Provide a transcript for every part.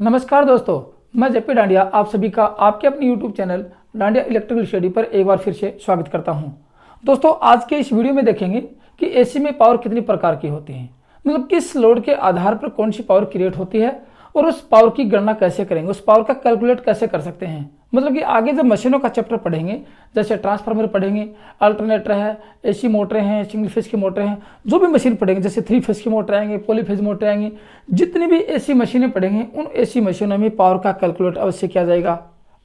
नमस्कार दोस्तों, मैं जेपी डांडिया आप सभी का आपके अपने YouTube channel dandiya electrical study पर एक बार फिर से स्वागत करता हूं। दोस्तों, आज के इस वीडियो में देखेंगे कि एसी में पावर कितनी प्रकार की होती है, मतलब किस लोड के आधार पर कौन सी पावर क्रिएट होती है और उस पावर की गणना कैसे करेंगे, उस पावर का कैलकुलेट कैसे कर सकते हैं। मतलब कि आगे जब मशीनों का चैप्टर पढ़ेंगे, जैसे ट्रांसफार्मर पढ़ेंगे, अल्टरनेटर है, एसी मोटरें हैं, सिंगल फेज की मोटरें हैं, जो भी मशीन पढ़ेंगे, जैसे 3 फेज की मोटर आएंगे, पॉलीफेज मोटर आएंगे, जितनी भी एसी मशीनें पढ़ेंगे उन एसी मशीनों में पावर का कैलकुलेट अवश्य किया जाएगा।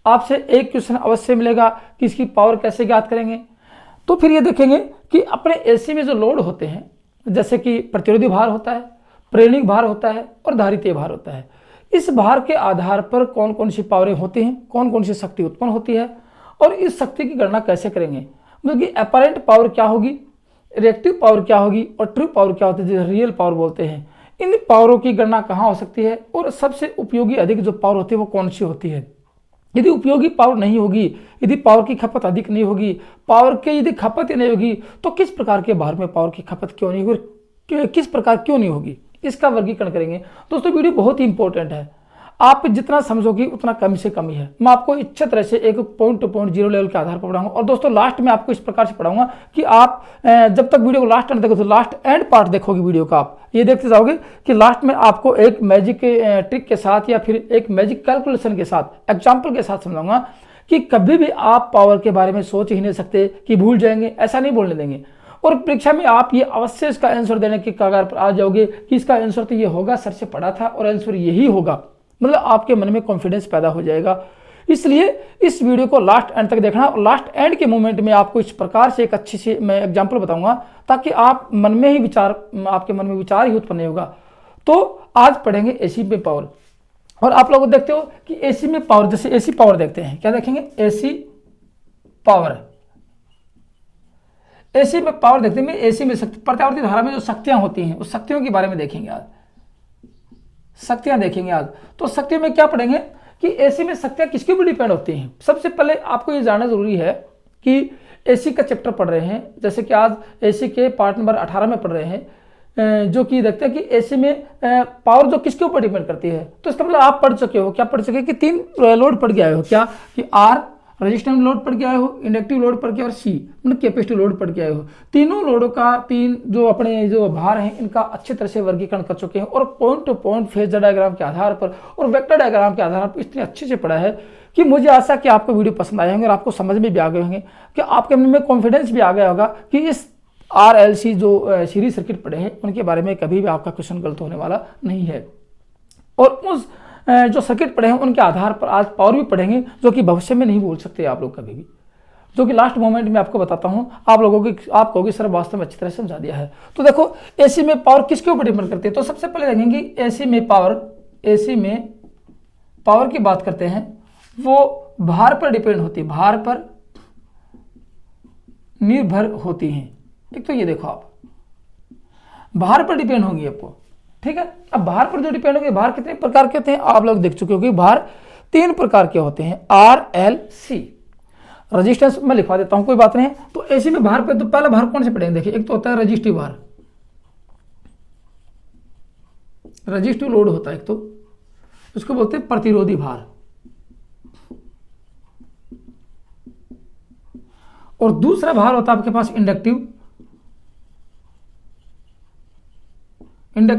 आपसे एक क्वेश्चन अवश्य मिलेगा कि इसकी पावर कैसे ज्ञात करेंगे। तो फिर ये देखेंगे कि अपने एसी में जो लोड होते हैं, जैसे कि प्रतिरोधी भार होता है, प्रेरणिक भार होता है और धारितीय भार होता है, इस भार के आधार पर कौन कौन सी पावरें होती हैं, कौन कौन सी शक्ति उत्पन्न होती है और इस शक्ति की गणना कैसे करेंगे। मतलब कि अपैरेंट पावर क्या होगी, रिएक्टिव पावर क्या होगी और ट्रू पावर क्या होती है, जिसे रियल पावर बोलते हैं। इन पावरों की गणना कहाँ हो सकती है और सबसे उपयोगी अधिक जो पावर होती है वो कौन सी होती है। यदि उपयोगी पावर नहीं होगी, यदि पावर की खपत अधिक नहीं होगी, पावर की यदि खपत ही नहीं होगी, तो किस प्रकार के भार में पावर की खपत क्यों नहीं होगी, किस प्रकार क्यों नहीं होगी, इसका वर्गीकरण करेंगे। दोस्तों, वीडियो बहुत ही इंपॉर्टेंट है, आप जितना समझोगे उतना कम से कम ही है। मैं आपको इच्छा तरह से एक point two point zero level के आधार पर पढ़ाऊंगा। और दोस्तों, लास्ट में आपको इस प्रकार से पढ़ाऊंगा कि आप जब तक वीडियो को लास्ट एंड देखो, तो लास्ट एंड पार्ट देखोगे वीडियो का, आप ये देखते जाओगे कि लास्ट में आपको एक मैजिक ट्रिक के साथ या फिर एक मैजिक कैलकुलेशन के साथ, एग्जाम्पल के साथ समझाऊंगा कि कभी भी आप पावर के बारे में सोच ही नहीं सकते कि भूल जाएंगे, ऐसा नहीं बोलने देंगे। और परीक्षा में आप ये अवश्य इसका आंसर देने की कगार पर आ जाओगे कि इसका आंसर तो ये होगा, सर से पढ़ा था और आंसर यही होगा। मतलब आपके मन में कॉन्फिडेंस पैदा हो जाएगा। इसलिए इस वीडियो को लास्ट एंड तक देखना और लास्ट एंड के मोमेंट में आपको इस प्रकार से एक अच्छी सी मैं एग्जांपल बताऊंगा ताकि आप मन में ही विचार, आपके मन में विचार ही उत्पन्न होगा। तो आज पढ़ेंगे एसी में पावर। और आप लोग देखते हो कि एसी में पावर, जैसे एसी पावर देखते हैं, क्या देखेंगे, एसी पावर। एसी में पावर देखते हैं, एसी में शक्ति, प्रत्यावर्ती धारा में जो शक्तियां होती हैं उस शक्तियों के बारे में देखेंगे आज, शक्तियां देखेंगे आज। तो शक्तियों में क्या पढ़ेंगे कि एसी में शक्तियां किसके ऊपर डिपेंड होती हैं। सबसे पहले आपको ये जानना जरूरी है कि एसी का चैप्टर पढ़ रहे हैं, जैसे कि आज एसी के पार्ट नंबर 18 में पढ़ रहे हैं, जो कि देखते हैं कि एसी में पावर जो किसके ऊपर डिपेंड करती है। तो इसका मतलब आप पढ़ चुके हो, क्या पढ़ चुके कि 3 लोड पढ़ के आए हो, क्या कि आर रेजिस्टिव लोड पढ़ के आए हो, इंडक्टिव लोड पढ़ के, और सी मतलब कैपेसिटिव लोड पढ़ के आए हो। तीनों लोडों का, तीन जो अपने जो भार हैं, इनका अच्छी तरह से वर्गीकरण कर चुके हैं और point two point phasor diagram के आधार पर और वेक्टर डायग्राम के आधार पर इतने अच्छे से पढ़ा है कि मुझे आशा कि आपको वीडियो पसंद आए होंगे और आपको समझ में भी आ गए होंगे, कि आपके मन में कॉन्फिडेंस भी आ गया होगा कि इस RLC जो सीरीज सर्किट पढ़े हैं उनके बारे में कभी भी आपका क्वेश्चन गलत होने वाला नहीं है। और उस जो सर्किट पढ़े हैं उनके आधार पर आज पावर भी पढ़ेंगे, जो कि भविष्य में नहीं भूल सकते आप लोग कभी भी, जो कि लास्ट मोमेंट में आपको बताता हूं। आप लोगों की, आप कहोगे सर वास्तव में अच्छी तरह से समझा दिया है। तो देखो, एसी में पावर किसके ऊपर डिपेंड करती है। तो सबसे पहले देखेंगे एसी में पावर की बात करते हैं, वो भार पर डिपेंड होती है, भार पर निर्भर होती है। एक तो ये देखो, आप भार पर डिपेंड होंगी आपको, ठीक है। अब भार पर जो डिपेंड होंगे, भार कितने प्रकार के होते हैं आप लोग देख चुके हो कि भार 3 प्रकार के होते हैं, RLC। रेजिस्टेंस मैं लिखवा देता हूं, कोई बात नहीं। तो एसी में भार पे तो पहला भार कौन से पढ़ेंगे, देखिए एक तो होता है रेजिस्टिव भार, रेजिस्टिव लोड होता है एक, तो उसको बोलते हैं प्रतिरोधी भार। और दूसरा भार होता है आपके पास इंडक्टिव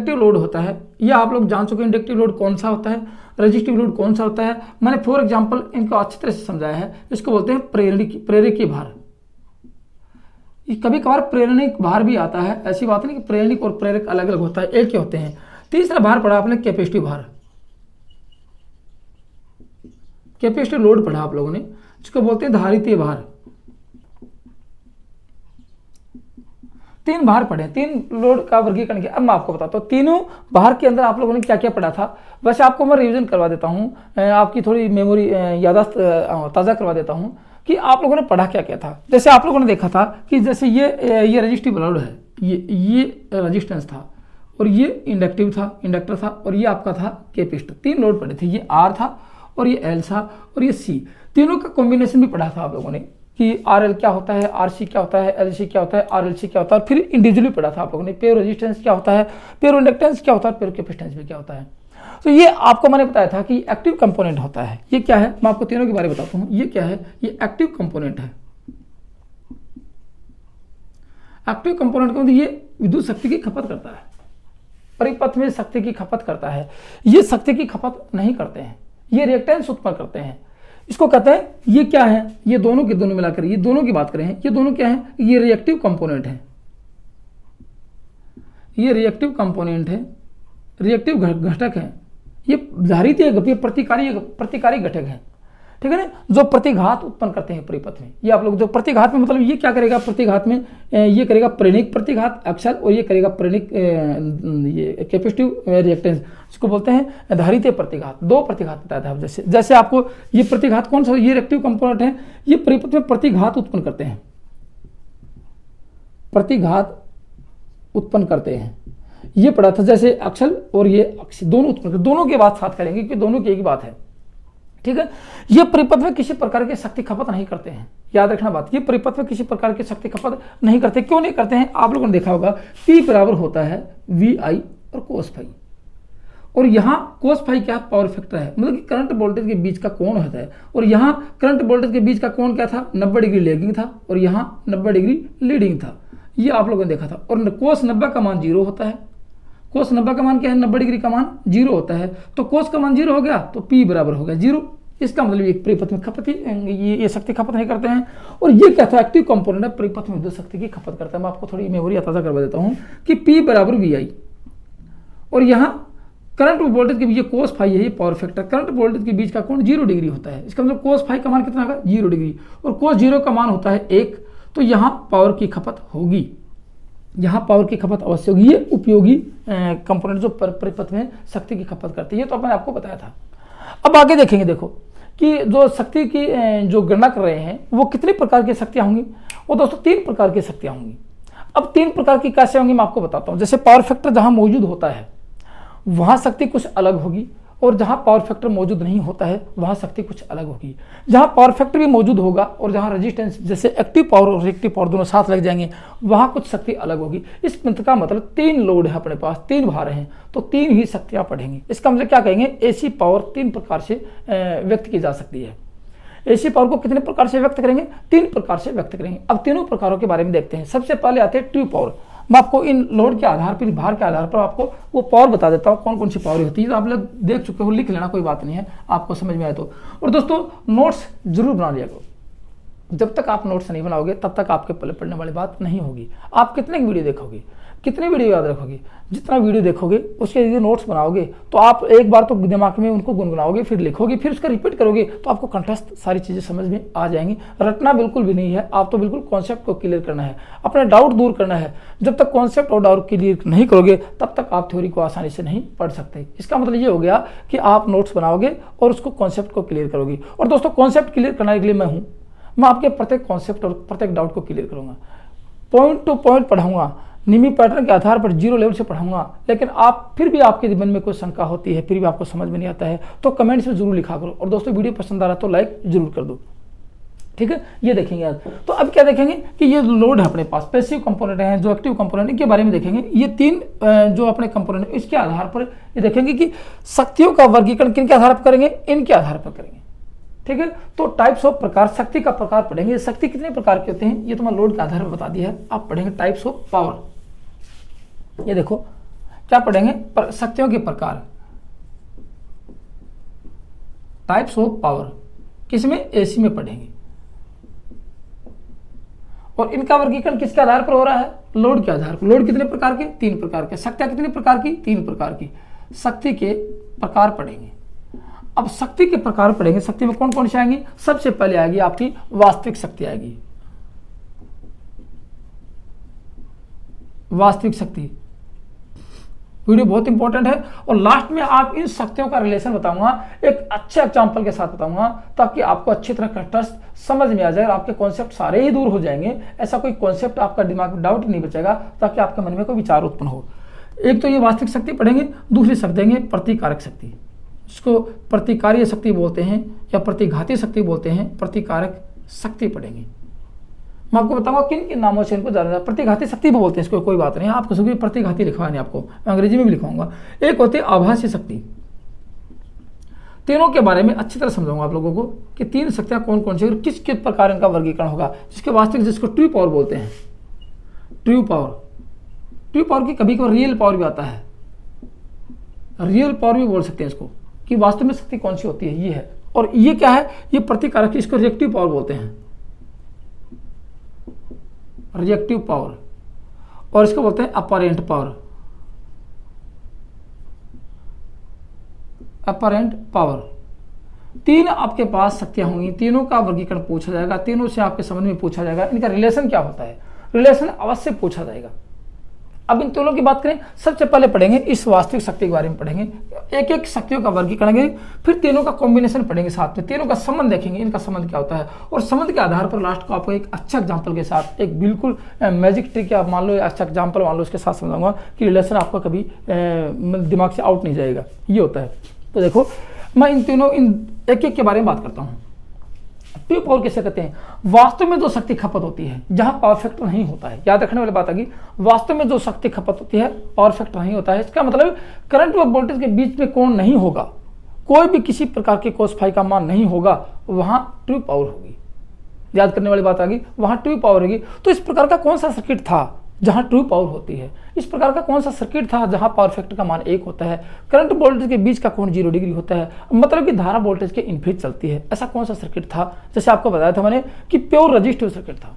लोड होता है। ये आप लोग जान चुके हैं इंडक्टिव लोड कौन सा होता है, रेजिस्टिव लोड कौन सा होता है। मैंने फॉर एग्जांपल इनको अच्छी तरह से समझाया है। इसको बोलते हैं प्रेरकी भार। कभी कभार प्रेरणिक भार भी आता है, ऐसी बात नहीं कि प्रेरणिक और प्रेरक अलग अलग होता है, एक ही होते हैं। तीसरा भार पढ़ा आपने कैपेसिटिव भार, कैपेसिटिव लोड पढ़ा आप लोगों ने, जिसको बोलते हैं धारितीय भार। 3 भार पढ़े, 3 लोड का वर्गीकरण किया। अब मैं आपको बताता हूँ तीनों भार के अंदर आप लोगों ने क्या क्या पढ़ा था। वैसे आपको मैं रिवीजन करवा देता हूँ, आपकी थोड़ी मेमोरी याददाश्त ताज़ा करवा देता हूँ कि आप लोगों ने पढ़ा क्या क्या था। जैसे आप लोगों ने देखा था कि जैसे ये रेजिस्टिव लोड है, ये रेजिस्टेंस था, और ये इंडक्टर था, और ये आपका था कैपेसिटर। 3 लोड पढ़े थे, ये R था और ये L था और ये C। तीनों का कॉम्बिनेशन भी पढ़ा था आप लोगों ने कि RL क्या होता है, RC क्या होता है, LC क्या होता है, RLC क्या होता है। फिर इंडिविजुअली पढ़ा था आप लोगों ने, पेयर रेजिस्टेंस क्या होता है, पेयर इंडक्टेंस क्या होता है, पेयर कैपेसिटेंस भी क्या होता है। तो ये आपको मैंने बताया था कि एक्टिव कंपोनेंट होता है। ये क्या है, मैं आपको तीनों के बारे में बताता हूं। ये क्या है, ये एक्टिव कंपोनेंट है। एक्टिव कंपोनेंट का मतलब ये विद्युत शक्ति की खपत करता है, परिपथ में शक्ति की खपत करता है। ये शक्ति की खपत नहीं करते हैं, ये रिएक्टेंस उत्पन्न करते हैं। इसको कहते हैं, ये क्या है, ये दोनों के दोनों मिलाकर, ये दोनों की बात करें, ये दोनों क्या है, ये रिएक्टिव कंपोनेंट है। ये रिएक्टिव कंपोनेंट है, रिएक्टिव घटक है। ये धारितीय प्रतिकारी घटक है, ठीक है ना, जो प्रतिघात उत्पन्न करते हैं परिपथ में। ये आप लोग जो प्रतिघात में मतलब ये क्या करेगा, प्रतिघात में ये करेगा प्रेरणिक प्रतिघात अक्सर, और ये करेगा प्रेरणिक ये कैपेसिटिव रिएक्टेंस, इसको बोलते हैं धारितीय प्रतिघात। दो प्रतिघात बताया था जैसे आपको ये प्रतिघात कौन सा, ये रिएक्टिव कंपोनेंट है, ये परिपथ में प्रतिघात उत्पन्न करते हैं, प्रतिघात उत्पन्न करते हैं। ये पढ़ा था जैसे अक्षल और ये अक्ष दोनों उत्पन्न, दोनों की बात साथ करेंगे कि दोनों की एक ही बात है, ठीक है। ये परिपथ में किसी प्रकार की शक्ति खपत नहीं करते हैं, याद रखना बात। ये परिपथ में किसी प्रकार की शक्ति खपत नहीं करते। क्यों नहीं करते हैं, आप लोगों ने देखा होगा P बराबर होता है VI और कोस फाई, और यहाँ कोस फाई क्या पावर फैक्टर है, मतलब कि करंट वोल्टेज के बीच का कोण होता है। और यहाँ करंट वोल्टेज के बीच का कोण क्या था, 90 डिग्री लैगिंग था, और यहाँ 90 डिग्री लीडिंग था। ये आप लोगों ने देखा था। और कोस 90 का मान 0 होता है। कोस 90 का मान क्या है, 90 डिग्री का मान 0 होता है। तो कोस का मान 0 हो गया तो P बराबर हो गया 0। इसका मतलब ये परिपथ में खपत ये शक्ति खपत नहीं करते हैं। और ये क्या था, एक्टिव कंपोनेंट है, परिपथ में विद्युत शक्ति की खपत करता है। मैं आपको थोड़ी मेमोरी ताज़ा करवा देता हूँ कि P बराबर VI, और यहाँ करंट वोल्टेज के बीच ये कोस फाई है, ये पावर फैक्टर, करंट वोल्टेज के बीच का कोण 0 डिग्री होता है। इसका मतलब कोस फाई का मान कितना होगा, 0 डिग्री, और कोस 0 का मान होता है 1। तो यहाँ पावर की खपत होगी, यहाँ पावर की खपत अवश्य होगी। ये उपयोगी कंपोनेंट जो परिपथ में शक्ति की खपत करती है, ये तो मैंने आपको बताया था। अब आगे देखेंगे, देखो कि जो शक्ति की जो गणना कर रहे हैं वो कितने प्रकार की शक्तियाँ होंगी। वो दोस्तों 3 प्रकार की शक्तियाँ होंगी। अब 3 प्रकार की कैसे होंगी मैं आपको बताता हूँ। जैसे पावर फैक्टर जहाँ मौजूद होता है वहाँ शक्ति कुछ अलग होगी, और जहाँ पावर फैक्टर मौजूद नहीं होता है वहाँ शक्ति कुछ अलग होगी। जहाँ पावर फैक्टर भी मौजूद होगा और जहाँ रेजिस्टेंस जैसे एक्टिव पावर और रिएक्टिव पावर दोनों साथ लग जाएंगे वहाँ कुछ शक्ति अलग होगी। इस मंत्र का मतलब 3 लोड है अपने पास, 3 भार हैं, तो 3 ही शक्तियाँ पढ़ेंगे। इसका मतलब क्या कहेंगे, एसी पावर 3 प्रकार से व्यक्त की जा सकती है। एसी पावर को कितने प्रकार से व्यक्त करेंगे, 3 प्रकार से व्यक्त करेंगे। अब तीनों प्रकारों के बारे में देखते हैं। सबसे पहले आते हैं ट्यूब पावर। मैं आपको इन लोड के आधार पर, भार के आधार पर आपको वो पावर बता देता हूँ कौन कौन सी पावर होती है। तो आप लोग देख चुके हो, लिख लेना, कोई बात नहीं है, आपको समझ में आए तो। और दोस्तों नोट्स जरूर बना लिया करो। जब तक आप नोट्स नहीं बनाओगे तब तक आपके पढ़ने वाली बात नहीं होगी। आप कितने वीडियो देखोगे, कितनी वीडियो याद रखोगे, जितना वीडियो देखोगे उसके यदि नोट्स बनाओगे तो आप एक बार तो दिमाग में उनको गुनगुनाओगे, फिर लिखोगे, फिर उसका रिपीट करोगे, तो आपको कंठस्थ सारी चीज़ें समझ में आ जाएंगी। रटना बिल्कुल भी नहीं है, आप तो बिल्कुल कॉन्सेप्ट को क्लियर करना है, अपना डाउट दूर करना है। जब तक कॉन्सेप्ट और डाउट क्लियर नहीं करोगे तब तक आप थ्योरी को आसानी से नहीं पढ़ सकते। इसका मतलब ये हो गया कि आप नोट्स बनाओगे और उसको कॉन्सेप्ट को क्लियर करोगे। और दोस्तों कॉन्सेप्ट क्लियर करने के लिए मैं हूँ, मैं आपके प्रत्येक कॉन्सेप्ट और प्रत्येक डाउट को क्लियर करूँगा, पॉइंट टू पॉइंट पढ़ाऊंगा, नियमित पैटर्न के आधार पर 0 लेवल से पढ़ाऊंगा। लेकिन आप फिर भी आपके मन में कोई शंका होती है, फिर भी आपको समझ में नहीं आता है, तो कमेंट्स में जरूर लिखा करो। और दोस्तों वीडियो पसंद आ रहा तो लाइक जरूर कर दो, ठीक है। ये देखेंगे आज। तो अब क्या देखेंगे कि ये लोड है अपने पास, पैसिव कंपोनेंट है, जो एक्टिव कंपोनेंट, इनके बारे में देखेंगे। ये 3 जो अपने कंपोनेंट है इसके आधार पर ये देखेंगे कि शक्तियों का वर्गीकरण किन के आधार पर करेंगे, इनके आधार पर करेंगे, ठीक है। तो टाइप्स ऑफ प्रकार, शक्ति का प्रकार पढ़ेंगे। शक्ति कितने प्रकार के होते हैं ये तो मैं लोड के आधार पर बता दिया है। आप पढ़ेंगे टाइप्स ऑफ पावर। ये देखो क्या पढ़ेंगे, शक्तियों के प्रकार, टाइप्स ऑफ पावर, किसमें, एसी में पढ़ेंगे। और इनका वर्गीकरण किसके आधार पर हो रहा है, लोड के आधार पर। लोड कितने प्रकार के, 3 प्रकार के। शक्तियां कितने प्रकार की, 3 प्रकार की। शक्ति के प्रकार पढ़ेंगे। अब शक्ति के प्रकार पढ़ेंगे, शक्ति में कौन कौन सी आएंगी। सबसे पहले आएगी आपकी वास्तविक शक्ति आएगी, वास्तविक शक्ति। वीडियो बहुत इंपॉर्टेंट है। और लास्ट में आप इन शक्तियों का रिलेशन बताऊंगा, एक अच्छे एग्जांपल के साथ बताऊंगा, ताकि आपको अच्छी तरह कंठस्थ समझ में आ जाए और आपके कॉन्सेप्ट सारे ही दूर हो जाएंगे। ऐसा कोई कॉन्सेप्ट आपका दिमाग में डाउट नहीं बचेगा, ताकि आपके मन में कोई विचार उत्पन्न हो। एक तो ये वास्तविक शक्ति पढ़ेंगे, दूसरी शक्ति देंगे प्रतिकारक शक्ति, इसको प्रतिकारीय शक्ति बोलते हैं या प्रतिघाती शक्ति बोलते हैं। प्रतिकारक शक्ति पढ़ेंगे। मैं आपको बताऊंगा किन किन नामों से इनको जाना। प्रतिघाती शक्ति भी बोलते हैं इसको, कोई बात नहीं, आपको प्रतिघाती लिखवा नहीं, आपको अंग्रेजी में भी लिखवाऊंगा। एक होती है आभासी शक्ति, तीनों के बारे में अच्छी तरह समझाऊंगा आप लोगों को कि तीन शक्तियाँ कौन कौन सी और किस किस प्रकार इनका वर्गीकरण होगा, जिसके वास्तविक जिसको ट्रू पावर बोलते हैं। ट्रू पावर की कभी कभी रियल पावर भी आता है, रियल पावर भी बोल सकते हैं इसको, कि वास्तव में शक्ति कौन सी होती है, ये है। और ये क्या है, ये प्रतिकारक, इसको रिएक्टिव पावर बोलते हैं, रिएक्टिव पावर। और इसको बोलते हैं अपरेंट पावर, अपरेंट पावर। तीन आपके पास शक्तियां होंगी, तीनों का वर्गीकरण पूछा जाएगा, तीनों से आपके समझ में पूछा जाएगा, इनका रिलेशन क्या होता है, रिलेशन अवश्य पूछा जाएगा। अब इन तीनों की बात करें, सबसे पहले पढ़ेंगे इस वास्तविक शक्ति के बारे में पढ़ेंगे, एक एक शक्तियों का वर्गीकरण करेंगे, फिर तीनों का कॉम्बिनेशन पढ़ेंगे साथ में, तीनों का संबंध देखेंगे, इनका संबंध क्या होता है, और संबंध के आधार पर लास्ट को आपको एक अच्छा एग्जांपल के साथ, एक बिल्कुल मैजिक ट्रिक या मान लो अच्छा एग्जांपल मान लो, उसके साथ समझाऊंगा कि रिलेशन आपका कभी दिमाग से आउट नहीं जाएगा, ये होता है। तो देखो मैं इन तीनों एक एक के बारे में बात करता हूँ। ट्रू पावर किसे कहते हैं, वास्तव में जो शक्ति खपत होती है जहां पावर फैक्टर नहीं होता है। याद रखने वाली बात आ गई, वास्तव में जो शक्ति खपत होती है पावर फैक्टर नहीं होता है, इसका मतलब करंट व वोल्टेज के बीच में कोण नहीं होगा, कोई भी किसी प्रकार के cos फाई का मान नहीं होगा, वहां ट्रू पावर होगी। याद करने वाली बात आ गई, वहां ट्रू पावर होगी। तो इस प्रकार का कौन सा सर्किट था जहां ट्रू पावर होती है, इस प्रकार का कौन सा सर्किट था जहां पावर फैक्टर का मान 1 होता है, करंट वोल्टेज के बीच का कोण 0 डिग्री होता है, मतलब कि धारा वोल्टेज के इनफेज चलती है। ऐसा कौन सा सर्किट था, जैसे आपको बताया था मैंने कि प्योर रजिस्टिव सर्किट था,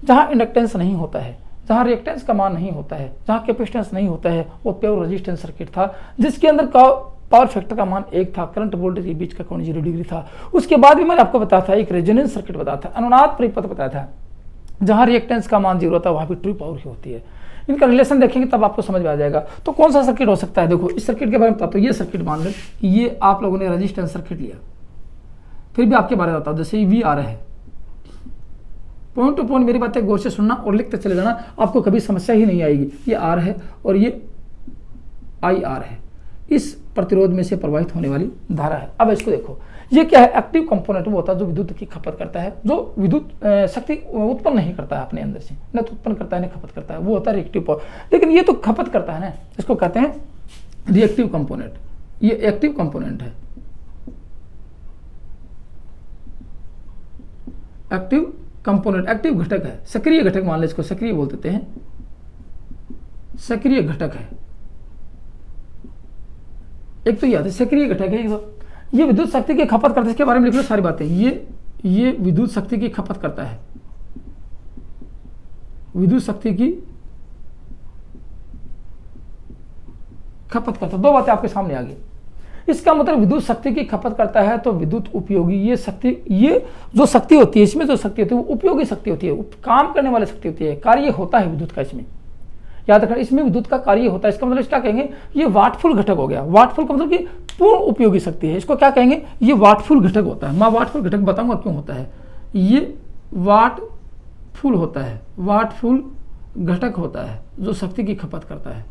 जहां इंडक्टेंस नहीं होता है, जहां रिएक्टेंस का मान नहीं होता है, जहां कैपेसिटेंस नहीं होता है, वो प्योर रजिस्टेंस सर्किट था, जिसके अंदर पावर फैक्टर का मान 1 था, करंट वोल्टेज के बीच का कोण 0 डिग्री था। उसके बाद भी मैंने आपको बताया था एक रेजोनेंस सर्किट बताया था, अनुनाद परिपथ बताया था, जहां रिएक्टेंस का मान 0 था वहां भी ट्रू पावर ही होती है। इनका रिलेशन देखेंगे तब आपको समझ में आ जाएगा। तो कौन सा सर्किट हो सकता है, देखो इस सर्किट के बारे में बताता हूँ। ये सर्किट मान लो कि ये आप लोगों ने रेजिस्टेंस सर्किट लिया, फिर भी आपके बारे में बताओ, जैसे वी आ रहा है, पॉइंट टू पॉइंट मेरी बातें गौर से सुनना और लिखते चले जाना, आपको कभी समस्या ही नहीं आएगी। ये आर है और ये आई आर है, इस प्रतिरोध में से प्रवाहित होने वाली धारा है। अब इसको देखो, ये क्या है, एक्टिव कंपोनेंट वो होता है जो विद्युत की खपत करता है, जो विद्युत शक्ति उत्पन्न नहीं करता है अपने अंदर से, न तो उत्पन्न करता है न खपत करता है, वो होता है रिएक्टिव पावर। लेकिन ये तो खपत करता है ना, इसको कहते हैं रिएक्टिव कंपोनेंट, ये एक्टिव कंपोनेंट है, एक्टिव कंपोनेंट, एक्टिव घटक है, सक्रिय घटक मान ले इसको, सक्रिय बोल देते हैं, सक्रिय घटक है। एक तो याद है सक्रिय घटक है, ये विद्युत शक्ति की खपत करता है, इसके बारे में लिख लो सारी बातें। ये विद्युत शक्ति की खपत करता है, विद्युत शक्ति की खपत करता है। दो बातें आपके सामने आ गई। इसका मतलब विद्युत शक्ति की खपत करता है तो विद्युत उपयोगी, ये शक्ति, ये जो शक्ति होती है, इसमें जो शक्ति होती है वो उपयोगी शक्ति होती है, काम करने वाली शक्ति होती है, कार्य होता है विद्युत का इसमें। याद रखना, इसमें विद्युत का कार्य होता है। इसका मतलब क्या कहेंगे, ये वाटफुल घटक हो गया। वाटफुल का मतलब कि पूर्ण उपयोगी शक्ति है, इसको क्या कहेंगे, ये वाटफुल घटक होता है। मैं वाटफुल घटक बताऊंगा क्यों होता है, ये वाटफुल होता है, वाटफुल घटक होता है जो शक्ति की खपत करता है।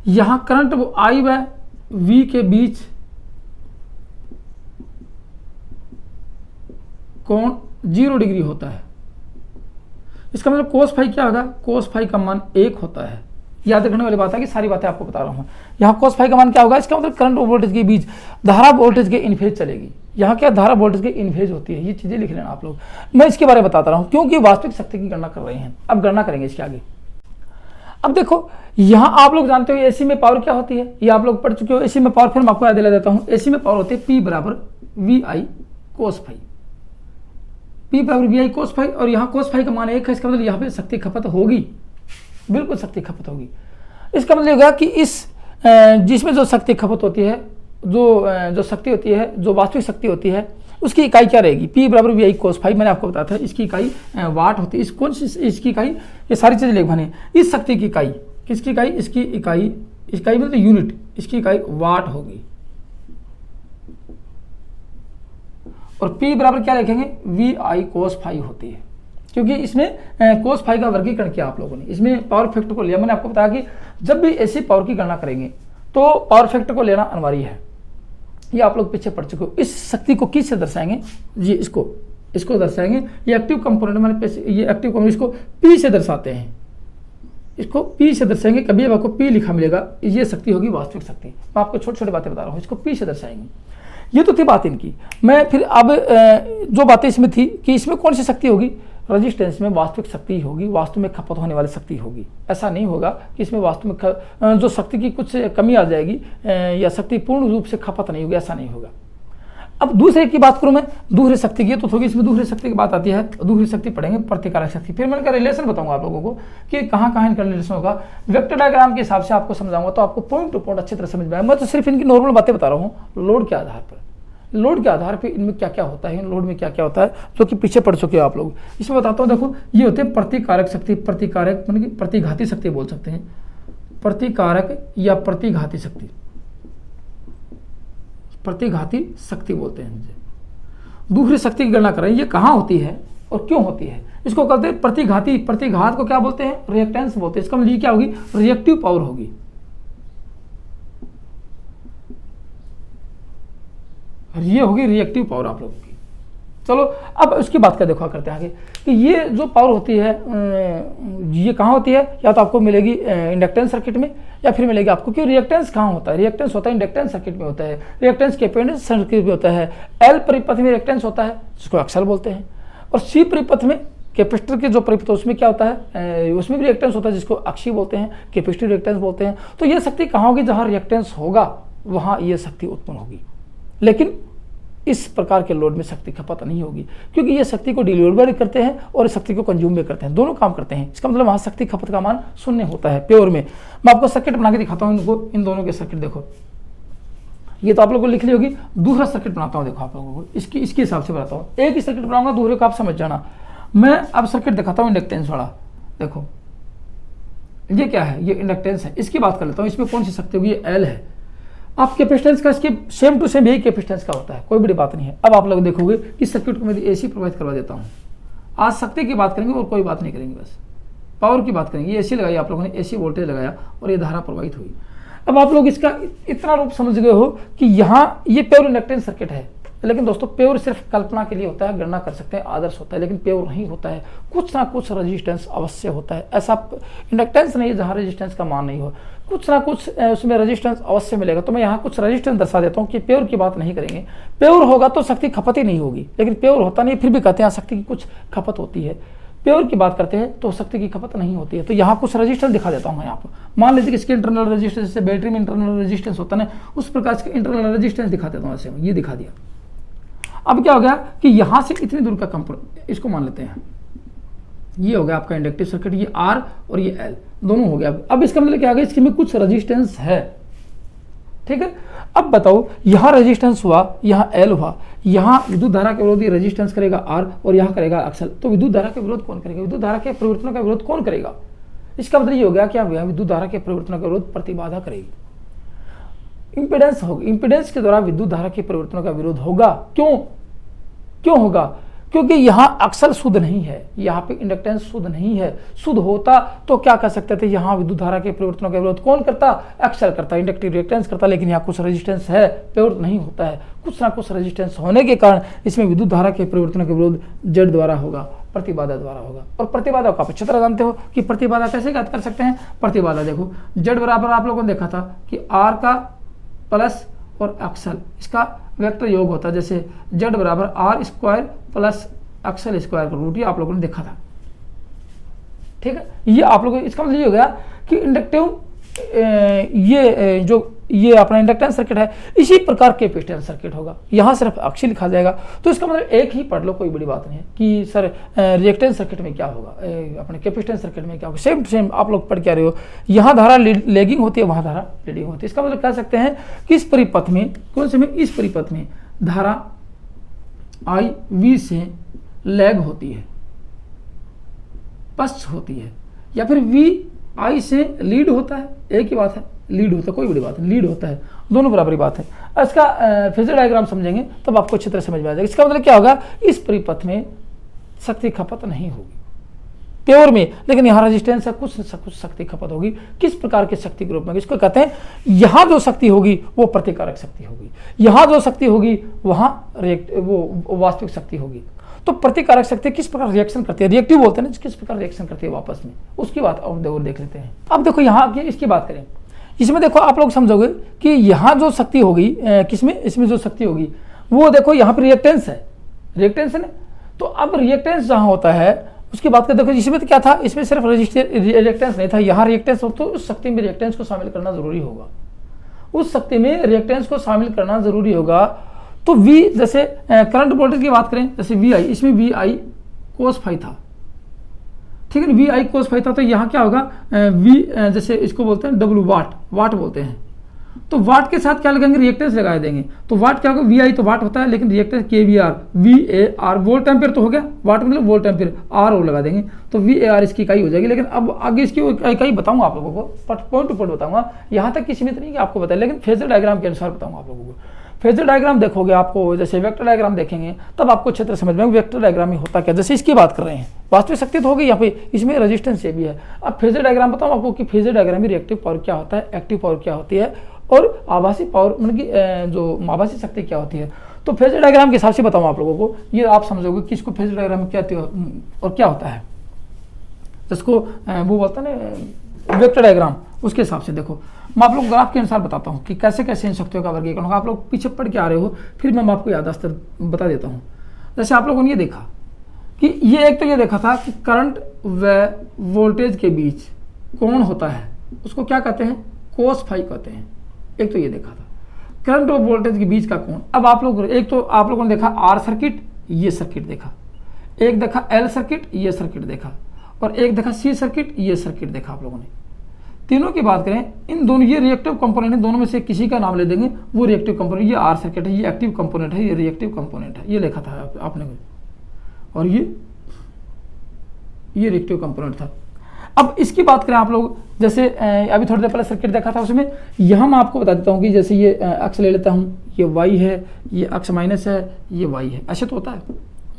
यहां करंट वो आई व वी के बीच कोण 0 डिग्री होता है। इसका मतलब कोस फाई क्या होगा, कोस फाई का मान 1 होता है। याद रखने वाली बात है कि सारी बातें आपको बता रहा हूं। यहाँ कोस फाई का मान क्या होगा, इसका मतलब करंट और वोल्टेज के बीच धारा वोल्टेज के इनफेज चलेगी। यहाँ क्या धारा वोल्टेज के इनफेज होती है, ये चीजें लिख लेना आप लोग। मैं इसके बारे में बताता रहा हूँ क्योंकि वास्तविक शक्ति की गणना कर रहे हैं, अब गणना करेंगे इसके आगे। अब देखो यहाँ आप लोग जानते हो एसी में पावर क्या होती है, ये आप लोग पढ़ चुके हो। एसी में पावर फिर मैं आपको याद दिला देता हूँ। एसी में पावर होती है P बराबर V I cos phi, P बराबर वी आई कोस फाई, और यहाँ कोस फाई का मान 1 है। इसका मतलब यहाँ पे शक्ति खपत होगी, बिल्कुल शक्ति खपत होगी। इसका मतलब होगा कि इस जिसमें जो शक्ति खपत होती है, जो शक्ति होती है, जो वास्तविक शक्ति होती है, उसकी इकाई क्या रहेगी, P बराबर वी आई कोस फाई। मैंने आपको बताया था इसकी इकाई वाट होती है। इस कौन सी इसकी इकाई, ये सारी चीजें लिख बने। इस शक्ति की इकाई, किसकी इकाई, इसकी इकाई, इकाई मतलब यूनिट, इसकी इकाई वाट होगी। और P बराबर क्या लिखेंगे, वी आई कोस फाई होती है, क्योंकि इसमें कोस फाई का वर्गीकरण किया आप लोगों ने, इसमें पावर फैक्टर को लिया। मैंने आपको बताया कि जब भी ऐसी पावर की गणना करेंगे तो पावर फैक्टर को लेना अनिवार्य है। ये आप लोग पीछे पढ़ चुके हो। इस शक्ति को किस से दर्शाएंगे, ये इसको दर्शाएंगे। ये एक्टिव कंपोनेंट, मैंने ये एक्टिव कंपोनेंट इसको P से दर्शाते हैं, इसको P से दर्शाएंगे, कभी आपको P लिखा मिलेगा, ये शक्ति होगी वास्तविक शक्ति। मैं आपको छोटी छोटी बातें बता रहा हूँ, इसको P से दर्शाएंगे। ये तो थी बात इनकी। मैं फिर अब जो बातें इसमें थी कि इसमें कौन सी शक्ति होगी, रजिस्टेंस में वास्तविक शक्ति होगी, वास्तव में खपत होने वाली शक्ति होगी। ऐसा नहीं होगा कि इसमें वास्तव में जो शक्ति की कुछ कमी आ जाएगी या शक्ति पूर्ण रूप से खपत नहीं होगी, ऐसा नहीं होगा। अब दूसरे की बात करूं मैं, दूसरी शक्ति की, तो थोड़ी इसमें दूसरी शक्ति की बात आती है। दूसरी शक्ति पढ़ेंगे प्रतिकारक शक्ति, फिर मैं इनका रिलेशन बताऊंगा आप लोगों को कि कहाँ कहाँ इनका रिलेशन होगा। वेक्टर डायग्राम के हिसाब से आपको समझाऊंगा, तो आपको पॉइंट टू पॉइंट अच्छी तरह समझ में आएगा। मैं तो सिर्फ इनकी नॉर्मल बातें बता रहा हूँ। लोड के आधार पर, लोड के आधार पर इनमें क्या क्या होता है, इन लोड में क्या क्या होता है, जो कि पीछे पढ़ चुके हो आप लोग। इसमें बताता हूँ, देखो ये होते हैं प्रतिकारक शक्ति, प्रतिकारक मतलब कि प्रतिघाती शक्ति बोल सकते हैं, प्रतिकारक या प्रतिघाती शक्ति, प्रतिघाती शक्ति बोलते हैं इनसे। दूसरी शक्ति की गणना करें, ये कहाँ होती है और क्यों होती है, इसको कहते हैं प्रतिघाती। प्रतिघात को क्या बोलते हैं, रिएक्टेंस बोलते हैं। इसका मतलब ये क्या होगी, रिएक्टिव पावर होगी। ये होगी रिएक्टिव पावर आप लोगों की। चलो अब उसकी बात का देखा करते हैं आगे कि ये जो पावर होती है ये कहाँ होती है, या तो आपको मिलेगी इंडक्टेंस सर्किट में, या फिर मिलेगी आपको कि रिएक्टेंस कहाँ होता है। रिएक्टेंस होता है इंडक्टेंस सर्किट में होता है, रिएक्टेंस कैपेसिटेंस सर्किट में होता है। एल परिपथ में रिएक्टेंस होता है जिसको एक्सल बोलते हैं, और सी परिपथ में कैपेसिटर के जो परिपथ उसमें क्या होता है, उसमें भी रिएक्टेंस होता है जिसको अक्षी बोलते हैं, कैपेसिटिव रिएक्टेंस बोलते हैं। तो ये शक्ति कहाँ होगी, जहाँ रिएक्टेंस होगा वहाँ ये शक्ति उत्पन्न होगी। लेकिन इस प्रकार के लोड में शक्ति खपत नहीं होगी, क्योंकि ये शक्ति को डिलीवर भी करते हैं और शक्ति को कंज्यूम भी करते हैं, दोनों काम करते हैं। इसका मतलब वहाँ शक्ति खपत का मान शून्य होता है प्योर में। मैं आपको सर्किट बना के दिखाता हूँ इनको, इन दोनों के सर्किट देखो। ये तो आप लोगों को लिख ली होगी। दूसरा सर्किट बनाता हूँ, देखो आप लोगों को इसके हिसाब से बनाता हूँ। एक ही सर्किट बनाऊंगा, दूसरे को आप समझ जाना। मैं अब सर्किट दिखाता हूँ इंडक्टेंस वाला। देखो ये क्या है, ये इंडक्टेंस है। इसकी बात कर लेता हूँ, इसमें कौन सी शक्ति होगी, ये एल है। आप कैपेसिटेंस का इसके सेम टू सेम यही कैपेसिटेंस का होता है, कोई बड़ी बात नहीं है। अब आप लोग देखोगे कि सर्किट को मैं एसी प्रोवाइड करवा देता हूँ। आज शक्ति की बात करेंगे और कोई बात नहीं करेंगे, बस पावर की बात करेंगे। ये एसी लगाई आप लोगों ने, एसी वोल्टेज लगाया और ये धारा प्रवाहित हुई। अब आप लोग इसका इतना रूप समझ गए हो कि यहाँ ये प्योर इंडक्टेंस सर्किट है। लेकिन दोस्तों प्योर सिर्फ कल्पना के लिए होता है, गणना कर सकते हैं, आदर्श होता है, लेकिन प्योर नहीं होता है। कुछ ना कुछ रेजिस्टेंस अवश्य होता है। ऐसा इंडक्टेंस नहीं है जहाँ रेजिस्टेंस का मान नहीं हो, कुछ ना कुछ उसमें रेजिस्टेंस अवश्य मिलेगा। तो मैं यहाँ कुछ रेजिस्टेंस दर्शा देता हूँ कि प्योर की बात नहीं करेंगे। प्योर होगा तो शक्ति खपत ही नहीं होगी, लेकिन प्योर होता नहीं, फिर भी कहते हैं शक्ति की कुछ खपत होती है। प्योर की बात करते हैं तो शक्ति की खपत नहीं होती है। तो यहाँ कुछ रेजिस्टेंस दिखा देता हूँ मैं यहाँ पर। मान लीजिए कि इसके इंटरनल रेजिस्टेंस, जैसे बैटरी में इंटरनल रेजिस्टेंस होता है ना, उस प्रकार इसका इंटरनल रेजिस्टेंस दिखा देता हूँ। ऐसे ये दिखा दिया। अब क्या हो गया कि यहाँ से इतनी दूर का कंपोनेंट, इसको मान लेते हैं, ये हो गया आपका इंडक्टिव सर्किट, ये आर और ये एल दोनों हो गया। अब इसका मतलब क्या आ गया, इसके में कुछ रेजिस्टेंस है, ठीक है। अब बताओ यहाँ रेजिस्टेंस हुआ, यहाँ एल हुआ, यहाँ विद्युत धारा के विरोध रेजिस्टेंस करेगा आर और यहाँ करेगा एक्सल। तो विद्युत धारा के विरोध कौन करेगा, विद्युत धारा के परिवर्तनों का विरोध कौन करेगा। इसका मतलब ये हो गया कि विद्युत धारा के परिवर्तनों का विरोध प्रतिबाधा करेगी, इंपीडेंस होगी। इंपीडेंस के द्वारा विद्युत धारा के परिवर्तनों का विरोध होगा। क्यों होगा, क्योंकि यहाँ अक्सल शुद्ध नहीं है, यहाँ पे इंडक्टेंस शुद्ध नहीं है। शुद्ध होता तो क्या कर सकते थे, यहाँ विद्युत धारा के परिवर्तनों का विरोध कौन करता, एक्सल करता, इंडक्टिव रिएक्टेंस करता। लेकिन यहाँ कुछ रेजिस्टेंस है, प्योर नहीं होता है। कुछ ना कुछ रेजिस्टेंस होने के कारण इसमें विद्युत धारा के परिवर्तनों का विरोध जेड द्वारा होगा, प्रतिबाधा द्वारा होगा। और प्रतिबाधा को आप अच्छी तरह जानते हो कि प्रतिबाधा कैसे ज्ञात कर सकते हैं। प्रतिबाधा देखो, जेड बराबर आप लोगों ने देखा था कि आर का प्लस और एक्सल, इसका वेक्टर योग होता है। जैसे जेड बराबर R square plus X L square का रूट, ये आप लोगों ने देखा था, ठीक है। ये आप लोगों, इसका मतलब ये हो गया कि इंडक्टिव ये अपना इंडक्टेंस सर्किट है, इसी प्रकार कैपेसिटेंस सर्किट होगा। यहाँ सिर्फ अक्षी लिखा जाएगा। तो इसका मतलब एक ही पढ़ लो, कोई बड़ी बात नहीं है कि सर रिएक्टेंस सर्किट में क्या होगा, अपने कैपेसिटेंस सर्किट में क्या होगा। सेम टू सेम आप लोग पढ़ के आ रहे हो। यहाँ धारा लेगिंग होती है, वहाँ धारा लीडिंग होती है। इसका मतलब कह सकते हैं कि इस परिपथ में, कौन से में, इस परिपथ में धारा आई वी से लैग होती है, पश्च होती है, या फिर वी आई से लीड होता है। एक ही बात है, लीड होता है, कोई बड़ी बात नहीं, लीड होता है, दोनों बराबरी बात है। इसका फेजर डायग्राम समझेंगे तब आपको अच्छी तरह समझ में आ जाएगा। इसका मतलब क्या होगा, इस परिपथ में शक्ति खपत नहीं होगी प्योर में, लेकिन यहाँ रेजिस्टेंस है, कुछ शक्ति खपत होगी। किस प्रकार की शक्ति के रूप में, इसको कहते हैं यहाँ जो शक्ति होगी वो प्रतिकारक शक्ति होगी, यहाँ जो शक्ति होगी वहाँ वो वास्तविक शक्ति होगी। तो प्रतिकारक शक्ति किस प्रकार रिएक्शन करती है, रिएक्टिव बोलते हैं ना, किस प्रकार रिएक्शन करती है वापस में, उसकी बात अब देख लेते हैं। अब देखो यहाँ की इसकी बात करें, इसमें देखो आप लोग समझोगे कि यहाँ जो शक्ति होगी किसमें, इसमें जो शक्ति होगी वो देखो यहाँ पर रिएक्टेंस है, रिएक्टेंस है ना। तो अब रिएक्टेंस जहाँ होता है उसकी बात करते देखो, इसमें तो क्या था, इसमें सिर्फ रिएक्टेंस नहीं था, यहाँ रिएक्टेंस हो तो उस शक्ति में रिएक्टेंस को शामिल करना जरूरी होगा, उस शक्ति में रिएक्टेंस को शामिल करना जरूरी होगा। तो V जैसे करंट वोल्टेज की बात करें, जैसे VI, इसमें VI cos फाई था, ठीक है ना, VI cos फाई था, तो यहाँ क्या होगा V जैसे इसको बोलते हैं W, वाट बोलते हैं, तो वाट के साथ क्या लगाएंगे, रिएक्टेंस लगा देंगे, तो वाट क्या होगा, VI तो वाट होता है, लेकिन reactance kVAR, VAR volt ampere तो हो गया, वाट मतलब वोल्ट एम्पियर, R और लगा देंगे, तो VAR इसकी इकाई हो जाएगी। लेकिन अब आगे इसकी इकाई बताऊंगा आप लोगों को, पॉइंट टू पॉइंट बताऊंगा, यहाँ तक की सीमित नहीं कि आपको बताया, लेकिन फेजर डायग्राम के अनुसार बताऊंगा आप लोगों को। फेजर डायग्राम देखोगे आपको, जैसे वेक्टर डायग्राम देखेंगे तब आपको क्षेत्र समझ में वेक्टर डायग्राम में होता क्या, जैसे इसकी बात कर रहे हैं, वास्तविक शक्ति तो होगी यहाँ पे, इसमें रेजिस्टेंस ये भी है। अब फेजर डायग्राम बताऊँ आपको कि फेजर डायग्राम में रिएक्टिव पावर क्या होता है, एक्टिव पावर क्या होती है, और आभासी पावर मतलब कि जो आभासी शक्ति क्या होती है। तो फेजर डायग्राम के हिसाब से बताऊँ आप लोगों को, ये आप समझोगे कि इसको फेजर डायग्राम में क्या और क्या होता है, जिसको वो बोलते हैं ना वेक्टर डायग्राम, उसके हिसाब से देखो मैं आप लोग ग्राफ के अनुसार बताता हूँ कि कैसे कैसे इन शक्तियों का वर्गीकरण होगा। आप लोग पीछे पढ़ के आ रहे हो, फिर मैं आपको याददाश्त बता देता हूँ। जैसे आप लोगों ने ये देखा कि ये एक तो ये देखा था कि करंट व वोल्टेज के बीच कोण होता है, उसको क्या कहते हैं, कोस फाई कहते हैं। एक तो ये देखा था करंट और वोल्टेज के बीच का कोण। अब आप लोग एक तो आप लोगों ने देखा आर सर्किट, ये सर्किट देखा, एक देखा एल सर्किट, ये सर्किट देखा, और एक देखा सी सर्किट, ये सर्किट देखा। आप लोगों ने तीनों की बात करें, इन दोनों ये रिएक्टिव कंपोनेंट है, दोनों में से किसी का नाम ले देंगे, वो रिएक्टिव कंपोनेंट, ये आर सर्किट है, ये एक्टिव कंपोनेंट है, ये रिएक्टिव कंपोनेंट है, ये लिखा था आपने, और ये रिएक्टिव कंपोनेंट था। अब इसकी बात करें आप लोग, जैसे अभी थोड़ी देर पहले सर्किट देखा था, उसमें यहाँ मैं आपको बता देता हूँ कि जैसे ये अक्ष ले लेता हूँ, ये वाई है, ये अक्ष माइनस है, ये वाई है, ऐसे तो होता है,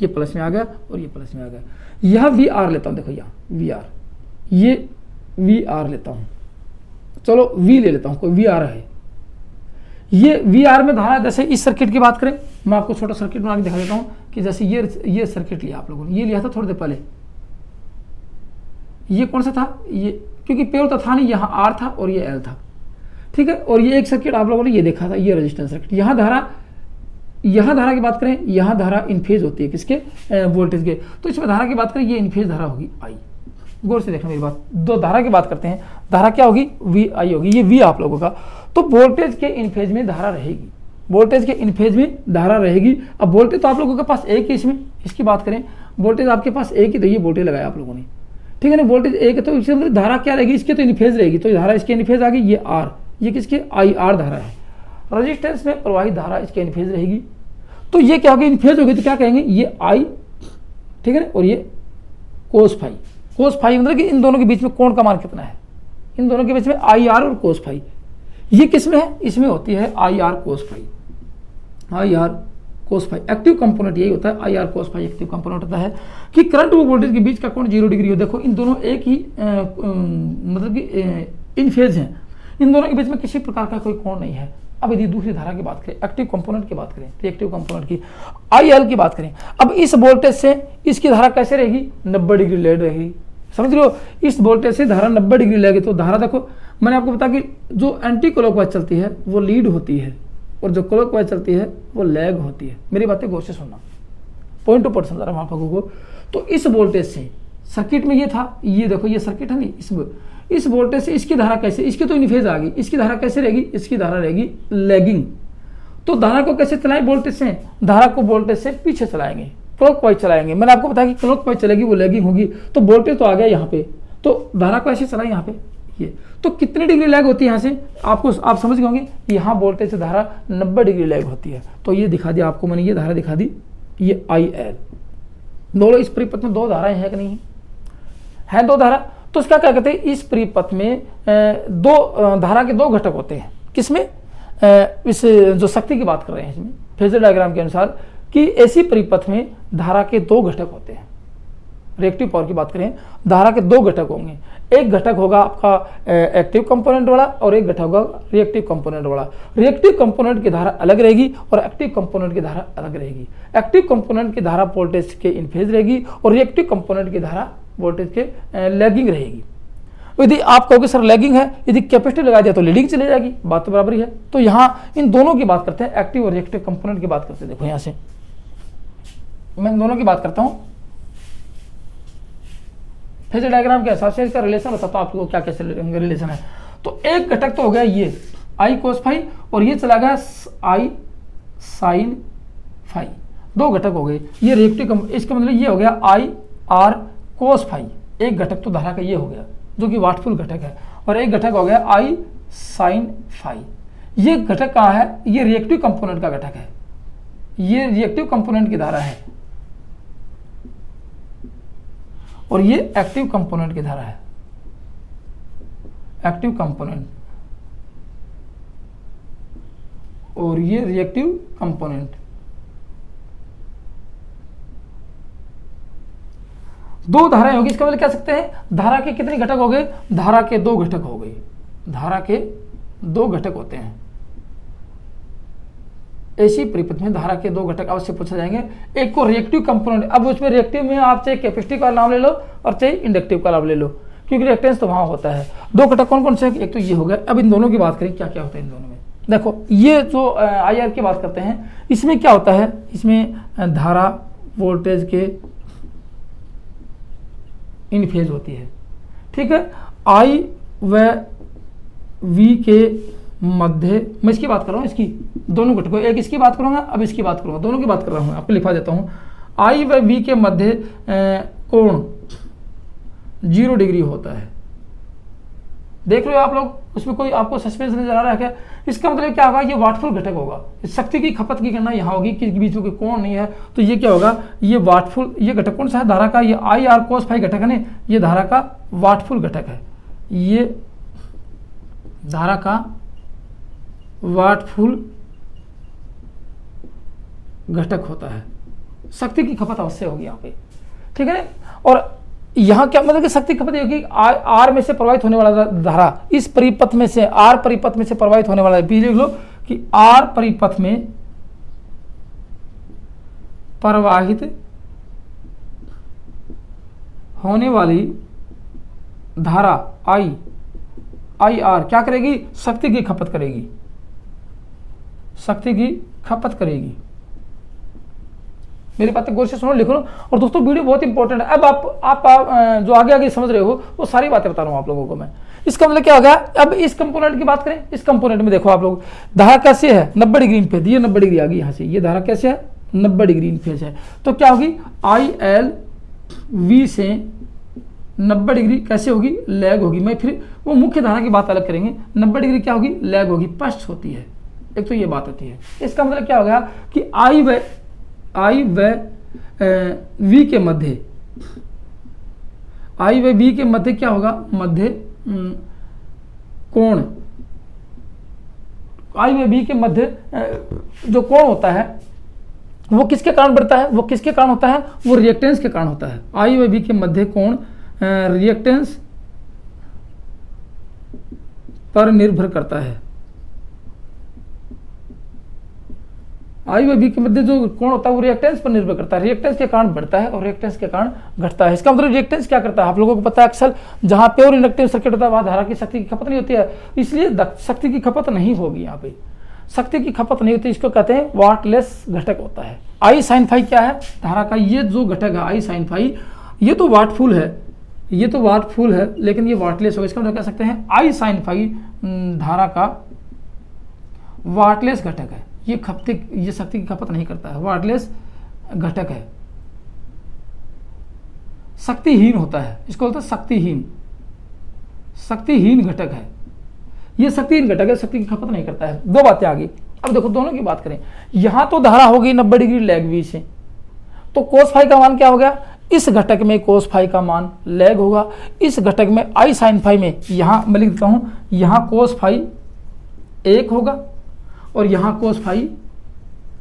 ये प्लस में आ गया और ये प्लस में आ गया। यह वी आर लेता हूँ, देखो यहाँ वी आर, ये वी आर लेता हूँ, चलो वी ले लेता हूँ, कोई वी आर है, ये वी आर में धारा। जैसे इस सर्किट की बात करें, मैं आपको छोटा सर्किट बना के दिखा देता हूँ कि जैसे ये सर्किट लिया आप लोगों ने, ये लिया था थोड़ी देर पहले, ये कौन सा था, ये क्योंकि पेड़ तो था नहीं, यहाँ आर था और ये एल था, ठीक है। और ये एक सर्किट आप लोगों ने ये देखा था, ये रेजिस्टेंस सर्किट। यहाँ धारा की बात करें, यहाँ धारा इन फेज होती है किसके, वोल्टेज के, तो इसमें धारा की बात करें, ये इन फेज धारा होगी आई। गौर से देखना मेरी बात, दो धारा की बात करते हैं, धारा क्या होगी, वी आई होगी, ये वी आप लोगों का। तो वोल्टेज के इन फेज में धारा रहेगी, वोल्टेज के इन फेज में धारा रहेगी। अब वोल्टेज तो आप लोगों के पास एक ही, इसमें इसकी बात करें, वोल्टेज आपके पास एक ही, तो ये वोल्टेज लगाया आप लोगों ने, ठीक है ना, वोल्टेज एक है, तो इसके मतलब धारा क्या रहेगी, इसके तो इन फेज रहेगी, तो धारा इसके इन फेज आ गई, ये आर, ये किसके आई आर धारा है। रेजिस्टेंस में प्रवाहित धारा इसके इन फेज रहेगी, तो ये क्या होगी, इन फेज होगी, तो क्या कहेंगे, ये आई, ठीक है ना, और ये कोस फाई। कोस फाई मतलब कि इन दोनों के बीच में कोण का मान कितना है, इन दोनों के बीच में आई आर और कोस फाई। ये किस में है, इसमें होती है I R cos phi, I R cos phi. Active component यही होता है, I R cos phi active component होता है कि करंट और वोल्टेज के बीच का कोण 0 डिग्री हो। देखो इन दोनों एक ही मतलब कि इन फेज हैं, इन दोनों के बीच में किसी प्रकार का कोई कोण नहीं है। अब यदि दूसरी धारा की बात करें, एक्टिव कंपोनेंट की बात करें, रिएक्टिव कंपोनेंट की, आई एल की बात करें, अब इस वोल्टेज से इसकी धारा कैसे रहेगी, 90 डिग्री लीड रहेगी। समझ रहे हो, इस वोल्टेज से धारा 90 डिग्री लगेगी, तो धारा देखो मैंने आपको बताया कि जो एंटी क्लॉकवाइज चलती है वो लीड होती है, और जो क्लॉकवाइज चलती है वो लैग होती है। मेरी बातें गौर से सुनना, पॉइंट टू पॉइंट समझा रहा हूं आप लोगों को। तो इस वोल्टेज से सर्किट में ये था, ये देखो ये सर्किट है नहीं, इस वोल्टेज से इसकी धारा कैसे, इसकी तो इन फेज आ गई, इसकी धारा कैसे रहेगी, इसकी धारा रहेगी लैगिंग। तो धारा को कैसे चलाएं, वोल्टेज से, धारा को वोल्टेज से पीछे चलाएंगे, क्लॉकवाइज चलाएंगे। मैंने आपको बताया कि क्लॉकवाइज चलेगी वो लैगिंग होगी, तो वोल्टेज तो आ गया यहाँ पे, तो धारा को ऐसे चलाएं यहाँ पे, ये तो कितनी डिग्री लैग होती है यहाँ से, आपको आप समझ गए होंगे, यहाँ वोल्टेज से धारा 90 डिग्री लैग होती है। तो ये दिखा दिया आपको मैंने, ये धारा दिखा दी, ये आई एल। दोनों इस परिपथ में दो धाराएं हैं कि नहीं है, दो धारा। तो इसका क्या कहते हैं, इस परिपथ में दो धारा के दो घटक होते हैं, किसमें, इस जो शक्ति की बात कर रहे हैं इसमें फेजर डायग्राम के अनुसार, कि ऐसी परिपथ में धारा के दो घटक होते हैं। रिएक्टिव पावर की बात करें, धारा के दो घटक होंगे, एक घटक होगा आपका एक्टिव कंपोनेंट वाला और एक घटक होगा रिएक्टिव कंपोनेंट वाला। रिएक्टिव कंपोनेंट की धारा अलग रहेगी और एक्टिव कंपोनेंट की धारा अलग रहेगी। एक्टिव कंपोनेंट की धारा वोल्टेज के इन फेज रहेगी और रिएक्टिव कंपोनेंट की धारा वोल्टेज के लैगिंग रहेगी। यदि आप कहोगे सर लैगिंग है, यदि कैपेसिटर लगा दिया तो लीडिंग चली जाएगी, बात तो बराबर ही है। तो यहाँ इन दोनों की बात करते हैं, एक्टिव और रिएक्टिव कंपोनेंट की बात करते हैं। देखो यहाँ से मैं इन दोनों की बात करता हूँ। फेजर डायग्राम के हिसाब से इसका रिलेशन बताता हूँ आपको क्या कैसे रिलेशन है। तो एक घटक तो हो गया ये आई कोस फाई और ये चला गया आई साइन फाई, दो घटक हो गए। ये रिएक्टिव, इसका मतलब ये हो गया आई आर कोस फाई, एक घटक तो धारा का ये हो गया जो कि वाटफुल घटक है, और एक घटक हो गया आई साइन फाई। ये घटक कहाँ है? ये रिएक्टिव कंपोनेंट का घटक है, ये रिएक्टिव कंपोनेंट की धारा है और ये एक्टिव कंपोनेंट की धारा है, एक्टिव कंपोनेंट, और ये रिएक्टिव कंपोनेंट। दो धाराएं होगी, इसका मतलब कह सकते हैं धारा के कितने घटक हो गए? धारा के दो घटक हो गए, धारा के दो घटक होते हैं। ऐसी परिपथ में धारा के दो घटक अवश्य पूछे जाएंगे। एक को रिएक्टिव कंपोनेंट, अब उसमें रिएक्टिव में आप चाहे कैपेसिटिव का नाम ले लो और चाहे इंडक्टिव का नाम ले लो, क्योंकि रिएक्टेंस तो वहां होता है। दो घटक कौन कौन से? एक तो ये हो गया। अब इन दोनों की बात करें क्या क्या होता है इन दोनों में। देखो ये जो आई आर की बात करते हैं, इसमें क्या होता है? इसमें धारा वोल्टेज के इन फेज होती है, ठीक है। आई व वी के मध्य, मैं इसकी बात कर रहा हूँ, इसकी दोनों घटकों, एक इसकी बात करूंगा, अब इसकी बात करूंगा, दोनों की बात कर रहा हूँ, आपको लिखा देता हूँ। आई व वी के मध्य कोण 0 डिग्री होता है। देख लो आप लोग, उसमें कोई आपको सस्पेंस नजर आ रहा है क्या? इसका मतलब क्या होगा? ये वाटफुल घटक होगा। शक्ति की खपत की गणना यहाँ होगी कि बीच में कोई कोण नहीं है, तो ये क्या होगा? ये वाटफुल, ये घटक कौन सा है? धारा का, ये आई आर कोस फाई घटक है ना, ये धारा का वाटफुल घटक है, ये धारा का वाटफुल घटक होता है। शक्ति की खपत अवश्य होगी यहाँ पे, ठीक है ना। और यहाँ क्या मतलब कि शक्ति खपत होगी? आर में से प्रवाहित होने वाला धारा, इस परिपथ में से, आर परिपथ में से प्रवाहित होने वाला, लिख लो कि आर परिपथ में प्रवाहित होने वाली धारा आई आर क्या करेगी? शक्ति की खपत करेगी, शक्ति की खपत करेगी। मेरी बातें गौर से सुनो, लिख लो। और दोस्तों वीडियो बहुत इंपॉर्टेंट है। अब आप जो आगे आगे समझ रहे हो वो सारी बातें बता रहा हूं आप लोगों को मैं। इसका मतलब क्या होगा? अब इस कंपोनेंट की बात करें, इस कंपोनेंट में देखो आप लोग, धारा कैसे है? 90 डिग्री इन फेज, ये 90 डिग्री आ गई यहाँ से, ये धारा कैसे है? 90 डिग्री इन फेज है। तो क्या होगी? आई एल वी से 90 डिग्री कैसे होगी? लैग होगी। मैं फिर वो मुख्य धारा की बात अलग करेंगे। 90 डिग्री क्या होगी? लैग होगी, पश्च होती है। एक तो ये बात होती है। इसका मतलब क्या हो गया कि आई व वी के मध्य, आई व वी के मध्य क्या होगा? मध्य कोण, आई व वी के मध्य जो कोण होता है वो किसके कारण बढ़ता है? वो किसके कारण होता है? वो रिएक्टेंस के कारण होता है। आई व वी के मध्य कोण रिएक्टेंस पर निर्भर करता है। आई व बी के मध्य जो कोण होता है वो रिएक्टेंस पर निर्भर करता है। रिएक्टेंस के कारण बढ़ता है और रिएक्टेंस के कारण घटता है। इसका मतलब रिएक्टेंस क्या करता है? आप लोगों को पता है, अक्सर जहां प्योर इंडक्टिव सर्किट होता है वहां धारा की शक्ति की खपत नहीं होती है, इसलिए शक्ति की खपत नहीं होगी। यहाँ पे शक्ति की खपत नहीं होती, इसको कहते हैं वाटलेस घटक होता है। आई साइन फाई क्या है? धारा का ये जो घटक है आई साइन फाई, ये तो वाटफुल है, ये तो वाटफुल है, लेकिन ये वाटलेस होगा। इसका मतलब कह सकते हैं आई साइन फाई धारा का वाटलेस घटक है। ये शक्ति की खपत नहीं करता है, वाटलेस घटक है, शक्तिहीन होता है, इसको बोलते हैं शक्तिहीन घटक है। ये शक्तिहीन घटक है, शक्ति की खपत नहीं करता है। दो बातें आ गई। अब देखो दोनों की बात करें, यहां तो धारा होगी 90 डिग्री लैग वी से, तो कोस फाई का मान क्या हो गया? इस घटक में कोस फाई का मान लैग होगा, इस घटक में आई साइन फाई में, यहां मैं लिख देता हूं, यहां कोस फाई 1 होगा और यहां कोस फाई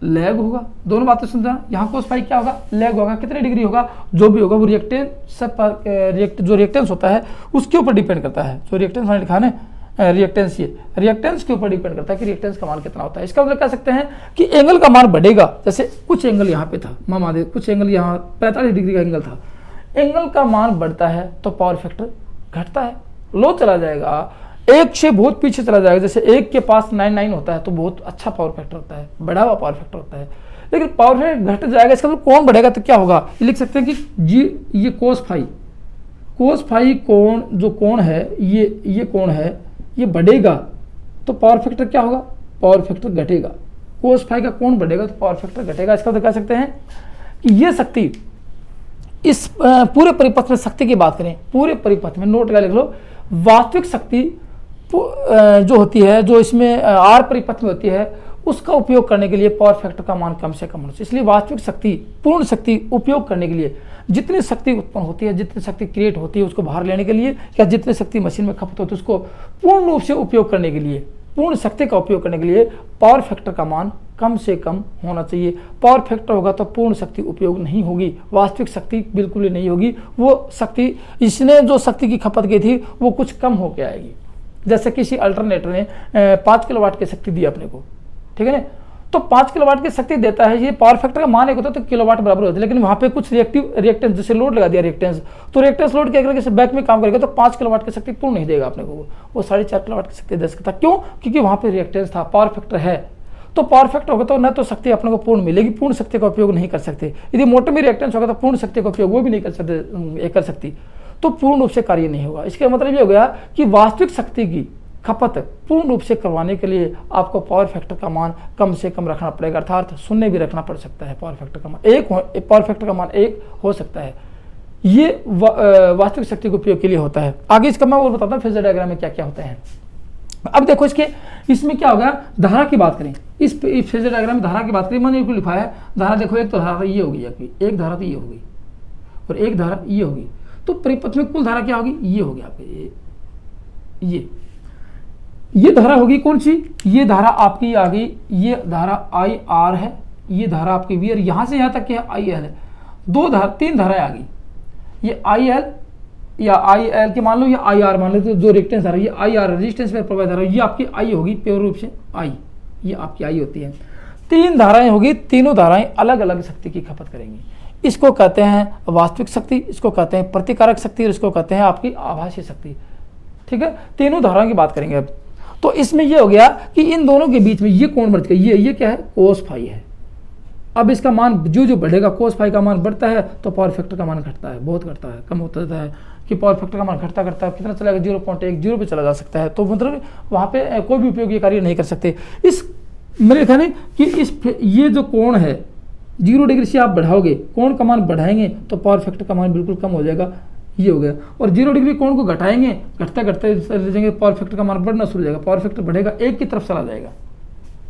लैग होगा। दोनों बातें समझना, यहाँ कोस फाई क्या होगा, लैग होगा। कितने डिग्री होगा, जो भी होगा वो रिएक्टेंस जो रिएक्टेंस होता है उसके ऊपर डिपेंड करता है। जो रिएक्टेंस मैंने लिखा है रिएक्टेंस, ये रिएक्टेंस के ऊपर डिपेंड करता है कि रिएक्टेंस का मान कितना होता है। इसका मतलब कह सकते हैं कि एंगल का मान बढ़ेगा। जैसे कुछ एंगल यहाँ पे था, मान दे कुछ एंगल यहाँ 45 डिग्री का एंगल था, एंगल का मान बढ़ता है तो पावर फैक्टर घटता है, लो चला जाएगा, 1 से बहुत पीछे चला जाएगा। जैसे 1 के पास 99 होता है तो बहुत अच्छा पावर फैक्टर होता है, बढ़ा हुआ पावर फैक्टर होता है। लेकिन पावर फैक्टर घट जाएगा, इसका मतलब कौन बढ़ेगा तो क्या होगा, लिख सकते हैं कि जी ये कोस फाई कोण जो कोण है ये कोण है, ये बढ़ेगा तो पावर फैक्टर क्या होगा, पावर फैक्टर घटेगा। कोस फाई का कोण बढ़ेगा तो पावर फैक्टर घटेगा। इसका मतलब कह सकते हैं कि ये शक्ति, इस पूरे परिपथ में शक्ति की बात करें, पूरे परिपथ में नोट का लिख लो, वास्तविक शक्ति जो होती है, जो इसमें आर परिपथ में होती है, उसका उपयोग करने के लिए पावर फैक्टर का मान कम से कम होना चाहिए। इसलिए वास्तविक शक्ति, पूर्ण शक्ति उपयोग करने के लिए जितनी शक्ति उत्पन्न होती है, जितनी शक्ति क्रिएट होती है उसको बाहर लेने के लिए, या जितनी शक्ति मशीन में खपत होती है उसको पूर्ण रूप से उपयोग करने के लिए, पूर्ण शक्ति का उपयोग करने के लिए पावर फैक्टर का मान कम से कम होना चाहिए। पावर फैक्टर होगा तो पूर्ण शक्ति उपयोग नहीं होगी, वास्तविक शक्ति बिल्कुल ही नहीं होगी। वो शक्ति, इसने जो शक्ति की खपत की थी वो कुछ कम होकर आएगी। जैसे किसी अल्टरनेटर ने 5 किलोवाट की शक्ति दी अपने को, ठीक है ना, तो 5 किलोवाट की शक्ति देता है, ये पावर फैक्टर का मान एक होता है तो किलोवाट बराबर होता है। लेकिन वहाँ पे कुछ रिएक्टेंस जैसे लोड लगा दिया रिएक्टेंस, तो रिएक्टेंस लोड क्या करेगा, बैक में काम करेगा तो 5 किलोवाट की शक्ति पूर्ण नहीं देगा अपने को, वो 4.5 किलोवाट की शक्ति दे सकता। क्यों, क्योंकि वहाँ पे रिएक्टेंस था, पावर फैक्टर है। तो पावर फैक्टर होगा तो न तो शक्ति अपने को पूर्ण मिलेगी, पूर्ण शक्ति का उपयोग नहीं कर सकते। यदि मोटर में रिएक्टेंस होगा तो पूर्ण शक्ति का उपयोग वो भी नहीं कर सकती, तो पूर्ण रूप से कार्य नहीं होगा। इसका मतलब ये हो गया कि वास्तविक शक्ति की खपत पूर्ण रूप से करवाने के लिए आपको पावर फैक्टर का मान कम से कम रखना पड़ेगा, अर्थात शून्य भी रखना पड़ सकता है। पावर फैक्टर का मान पावर फैक्टर का मान 1 हो सकता है। ये वास्तविक शक्ति के उपयोग के लिए होता है। आगे इसका मैं और बताता हूँ फेजर डायग्राम में क्या क्या होता है। अब देखो इसमें क्या होगा, धारा की बात करें, इस फेजर डायग्राम में धारा की बात करें, मैंने इसको लिखा है धारा। देखो एक तो धारा ये होगी, एक धारा तो ये होगी और एक धारा ये होगी, तो परिपथ में कुल धारा क्या होगी, ये होगी आपके ये धारा होगी कौन सी, ये धारा आपकी आ गई, ये धारा आई आर है, ये धारा आपकी वी, और यहाँ से यहाँ तक क्या आई एल है। 3 धाराएं आ गई, ये आई एल या आई एल के मान लो, या आई आर मान लो, तो जो रिएक्टेंस धारा ये आई आर रेजिस्टेंस में प्रवाहित धारा, ये आपकी आई होगी प्योर रूप से आई, ये आपकी आई होती है। 3 धाराएं होगी, तीनों धाराएं अलग अलग शक्ति की खपत करेंगी। इसको कहते हैं वास्तविक शक्ति, इसको कहते हैं प्रतिकारक शक्ति, और इसको कहते हैं आपकी आभासी शक्ति। ठीक है, तीनों धाराओं की बात करेंगे अब। तो इसमें यह हो गया कि इन दोनों के बीच में ये कोण बढ़ गया, ये क्या है, कोस फाई है। अब इसका मान जो बढ़ेगा, कोस फाई का मान बढ़ता है तो पावर फैक्टर का मान घटता है, बहुत घटता है, कम होता जाता है कि पावर फैक्टर का मान घटता घटता कितना चला जाएगा, 0.10 पे चला जा सकता है। तो मतलब वहाँ पे कोई भी उपयोगी कार्य नहीं कर सकते। इस मेरे लिखा नहीं कि ये जो कोण है 0 डिग्री से आप बढ़ाओगे, कोण का मान बढ़ाएंगे तो पावर फैक्टर का मान बिल्कुल कम हो जाएगा, ये हो गया। और 0 डिग्री कोण को घटाएंगे, घटते घटते चले जाएंगे, पावर फैक्टर का मान बढ़ना शुरू हो जाएगा, पावर फैक्टर बढ़ेगा, एक की तरफ चला जाएगा,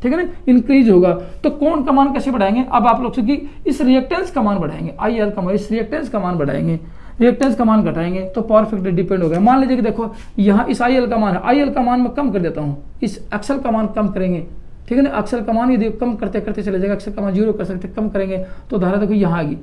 ठीक है ना, इंक्रीज होगा। तो कोण का मान कैसे बढ़ाएंगे, अब आप लोग कि इस रिएक्टेंस का मान बढ़ाएंगे, आई एल का मान, इस रिएक्टेंस का मान बढ़ाएंगे, रिएक्टेंस का मान घटाएंगे तो पावर फैक्टर डिपेंड हो गया। मान लीजिए कि देखो यहाँ इस आई एल का मान है, आई एल का मान मैं कम कर देता हूँ, इस एक्सल का मान कम करेंगे, ठीक है ना, अक्सर का मान यदि कम करते करते चले जाएगा, अक्सर का मान 0 कर सकते, कम करेंगे तो धारा देखो यहाँ आएगी।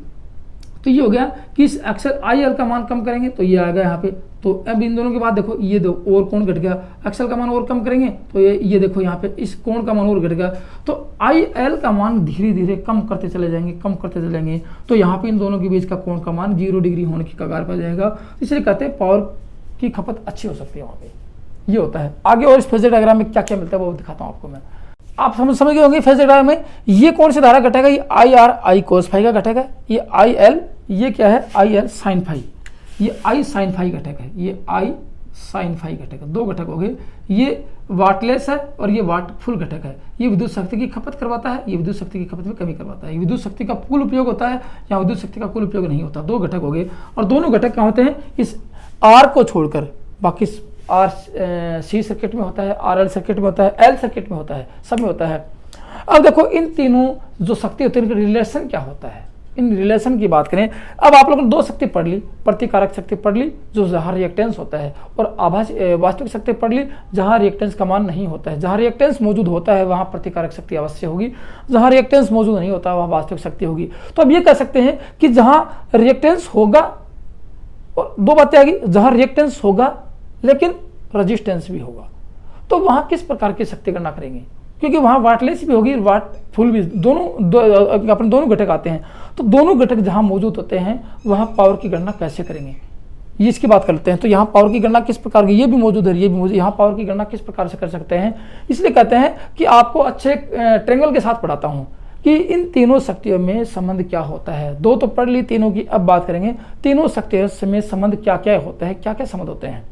तो ये हो गया कि इस अक्सर आई एल का मान कम करेंगे तो ये आ गया यहाँ पे। तो अब इन दोनों के बाद देखो ये दो और कोण घट गया, अक्सर का मान और कम करेंगे तो ये देखो यहाँ पे इस कोण का मान और घट गया। तो आई एल का मान धीरे धीरे कम करते चले जाएंगे, कम करते चले जाएंगे, तो यहाँ पे इन दोनों के बीच का कोण का मान 0 डिग्री होने की कगार पर जाएगा। इसलिए कहते हैं पावर की खपत अच्छी हो सकती है वहाँ पे, ये होता है। आगे और इस फेजर डायग्राम में क्या क्या मिलता है वो दिखाता हूँ आपको मैं। आप समझ गए होंगे फेजर डायग्राम में ये कौन सी धारा घटेगा, ये I R I cos phi का घटेगा, ये आई एल ये क्या है आई एल साइन फाई, ये आई साइन फाई घटेगा, ये आई साइन फाई घटेगा। 2 घटक हो गए, ये वाटलेस है और ये वाट फुल घटक है। ये विद्युत शक्ति की खपत करवाता है, ये विद्युत शक्ति की खपत में कमी करवाता है। ये विद्युत शक्ति का कुल उपयोग होता है या विद्युत शक्ति का कुल उपयोग नहीं होता। 2 घटक हो गए और दोनों घटक क्या होते हैं, इस आर को छोड़कर बाकी आर सी सर्किट में होता है, आर एल सर्किट में होता है, एल सर्किट में होता है, सब में होता है। अब देखो इन तीनों जो शक्ति होती है इनका रिलेशन क्या होता है, इन रिलेशन की बात करें, अब आप लोगों ने दो शक्ति पढ़ ली, प्रतिकारक शक्ति पढ़ ली जो जहाँ रिएक्टेंस होता है, और आभासी वास्तविक शक्ति पढ़ ली जहाँ रिएक्टेंस का मान नहीं होता है। जहाँ रिएक्टेंस मौजूद होता है वहाँ प्रतिकारक शक्ति अवश्य होगी, जहाँ रिएक्टेंस मौजूद नहीं होता वहाँ वास्तविक शक्ति होगी। तो अब ये कह सकते हैं कि जहाँ रिएक्टेंस होगा, और दो बातें आ गई, जहाँ रिएक्टेंस होगा लेकिन रजिस्टेंस भी होगा, तो वहाँ किस प्रकार की शक्ति गणना करेंगे, क्योंकि वहाँ वाटलेस भी होगी, वाट फुल भी, अपने दोनों घटक आते हैं। तो दोनों घटक जहाँ मौजूद होते हैं वहाँ पावर की गणना कैसे करेंगे, ये इसकी बात करते हैं। तो यहाँ पावर की गणना किस प्रकार की, ये भी मौजूद है, ये भी मौजूद, यहाँ पावर की गणना किस प्रकार से कर सकते हैं। इसलिए कहते हैं कि आपको अच्छे ट्रेंगल के साथ पढ़ाता हूँ कि इन तीनों शक्तियों में संबंध क्या होता है। दो तो पढ़ ली तीनों की, अब बात करेंगे तीनों शक्तियों में संबंध क्या क्या होता है, क्या क्या संबंध होते हैं,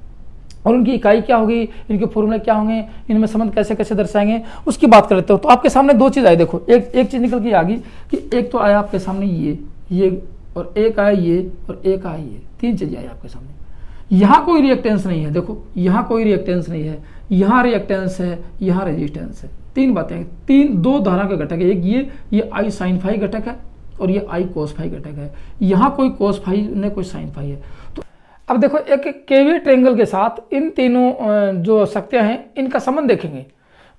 और उनकी इकाई क्या होगी, इनके फॉर्मूले क्या होंगे, इनमें संबंध कैसे कैसे दर्शाएंगे, उसकी बात कर लेते हो। तो आपके सामने दो चीज़ आई, देखो एक चीज़ निकल के आ गई कि एक तो आया आपके सामने ये और एक आया ये और एक आया ये, तीन चीज़ें आई आपके सामने। यहाँ कोई रिएक्टेंस नहीं है, देखो यहाँ कोई रिएक्टेंस नहीं है, यहाँ रिएक्टेंस है, यहाँ रेजिस्टेंस है। तीन बातें, दो धारा के घटक है, एक ये आई साइन फाई घटक है और ये आई कोस फाई घटक है। यहाँ कोई कोस फाई नहीं, कोई साइन फाई है। तो अब देखो एक केवी ट्रेंगल के साथ इन तीनों जो शक्तियाँ हैं इनका संबंध देखेंगे।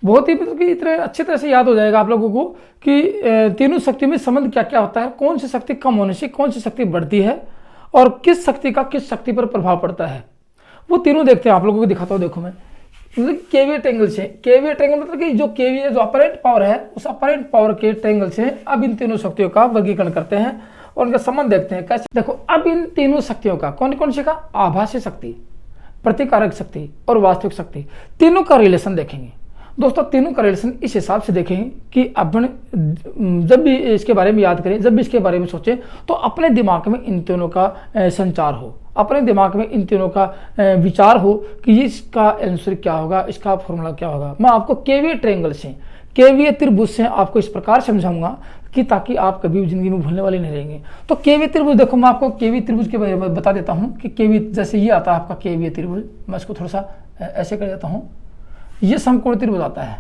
बहुत ही मतलब कि इतने अच्छी तरह से याद हो जाएगा आप लोगों को कि तीनों शक्तियों में संबंध क्या क्या होता है, कौन सी शक्ति कम होने से कौन सी शक्ति बढ़ती है और किस शक्ति का किस शक्ति पर प्रभाव पड़ता है, वो तीनों देखते हैं। आप लोगों को दिखाता हूँ, देखो मैं मतलब केवीए ट्रेंगल से, केवीए ट्रेंगल मतलब कि जो केवीए जो अपरेंट पावर है उस अपरेंट पावर के ट्रेंगल से अब इन तीनों शक्तियों का वर्गीकरण करते हैं और उनका संबंध देखते हैं कैसे। देखो अब इन तीनों शक्तियों का कौन कौन सी का, आभासी शक्ति, प्रतिकारक शक्ति और वास्तविक शक्ति, तीनों का रिलेशन देखेंगे। दोस्तों तीनों का रिलेशन इस हिसाब से देखेंगे कि अपन जब भी इसके बारे में याद करें, जब भी इसके बारे में सोचें तो अपने दिमाग में इन तीनों का संचार हो, अपने दिमाग में इन तीनों का विचार हो कि इसका आंसर क्या होगा, इसका फॉर्मूला क्या होगा। मैं आपको केवीए ट्रायंगल से, केवीए त्रिभुज से आपको इस प्रकार समझाऊंगा कि ताकि आप कभी जिंदगी में भूलने वाले नहीं रहेंगे। तो केवीए त्रिभुज देखो, मैं आपको केवीए त्रिभुज के बारे में बता देता हूँ कि केवीए जैसे ये आता है आपका केवीए त्रिभुज, मैं इसको थोड़ा सा ऐसे कर देता हूँ, ये समकोण त्रिभुज आता है,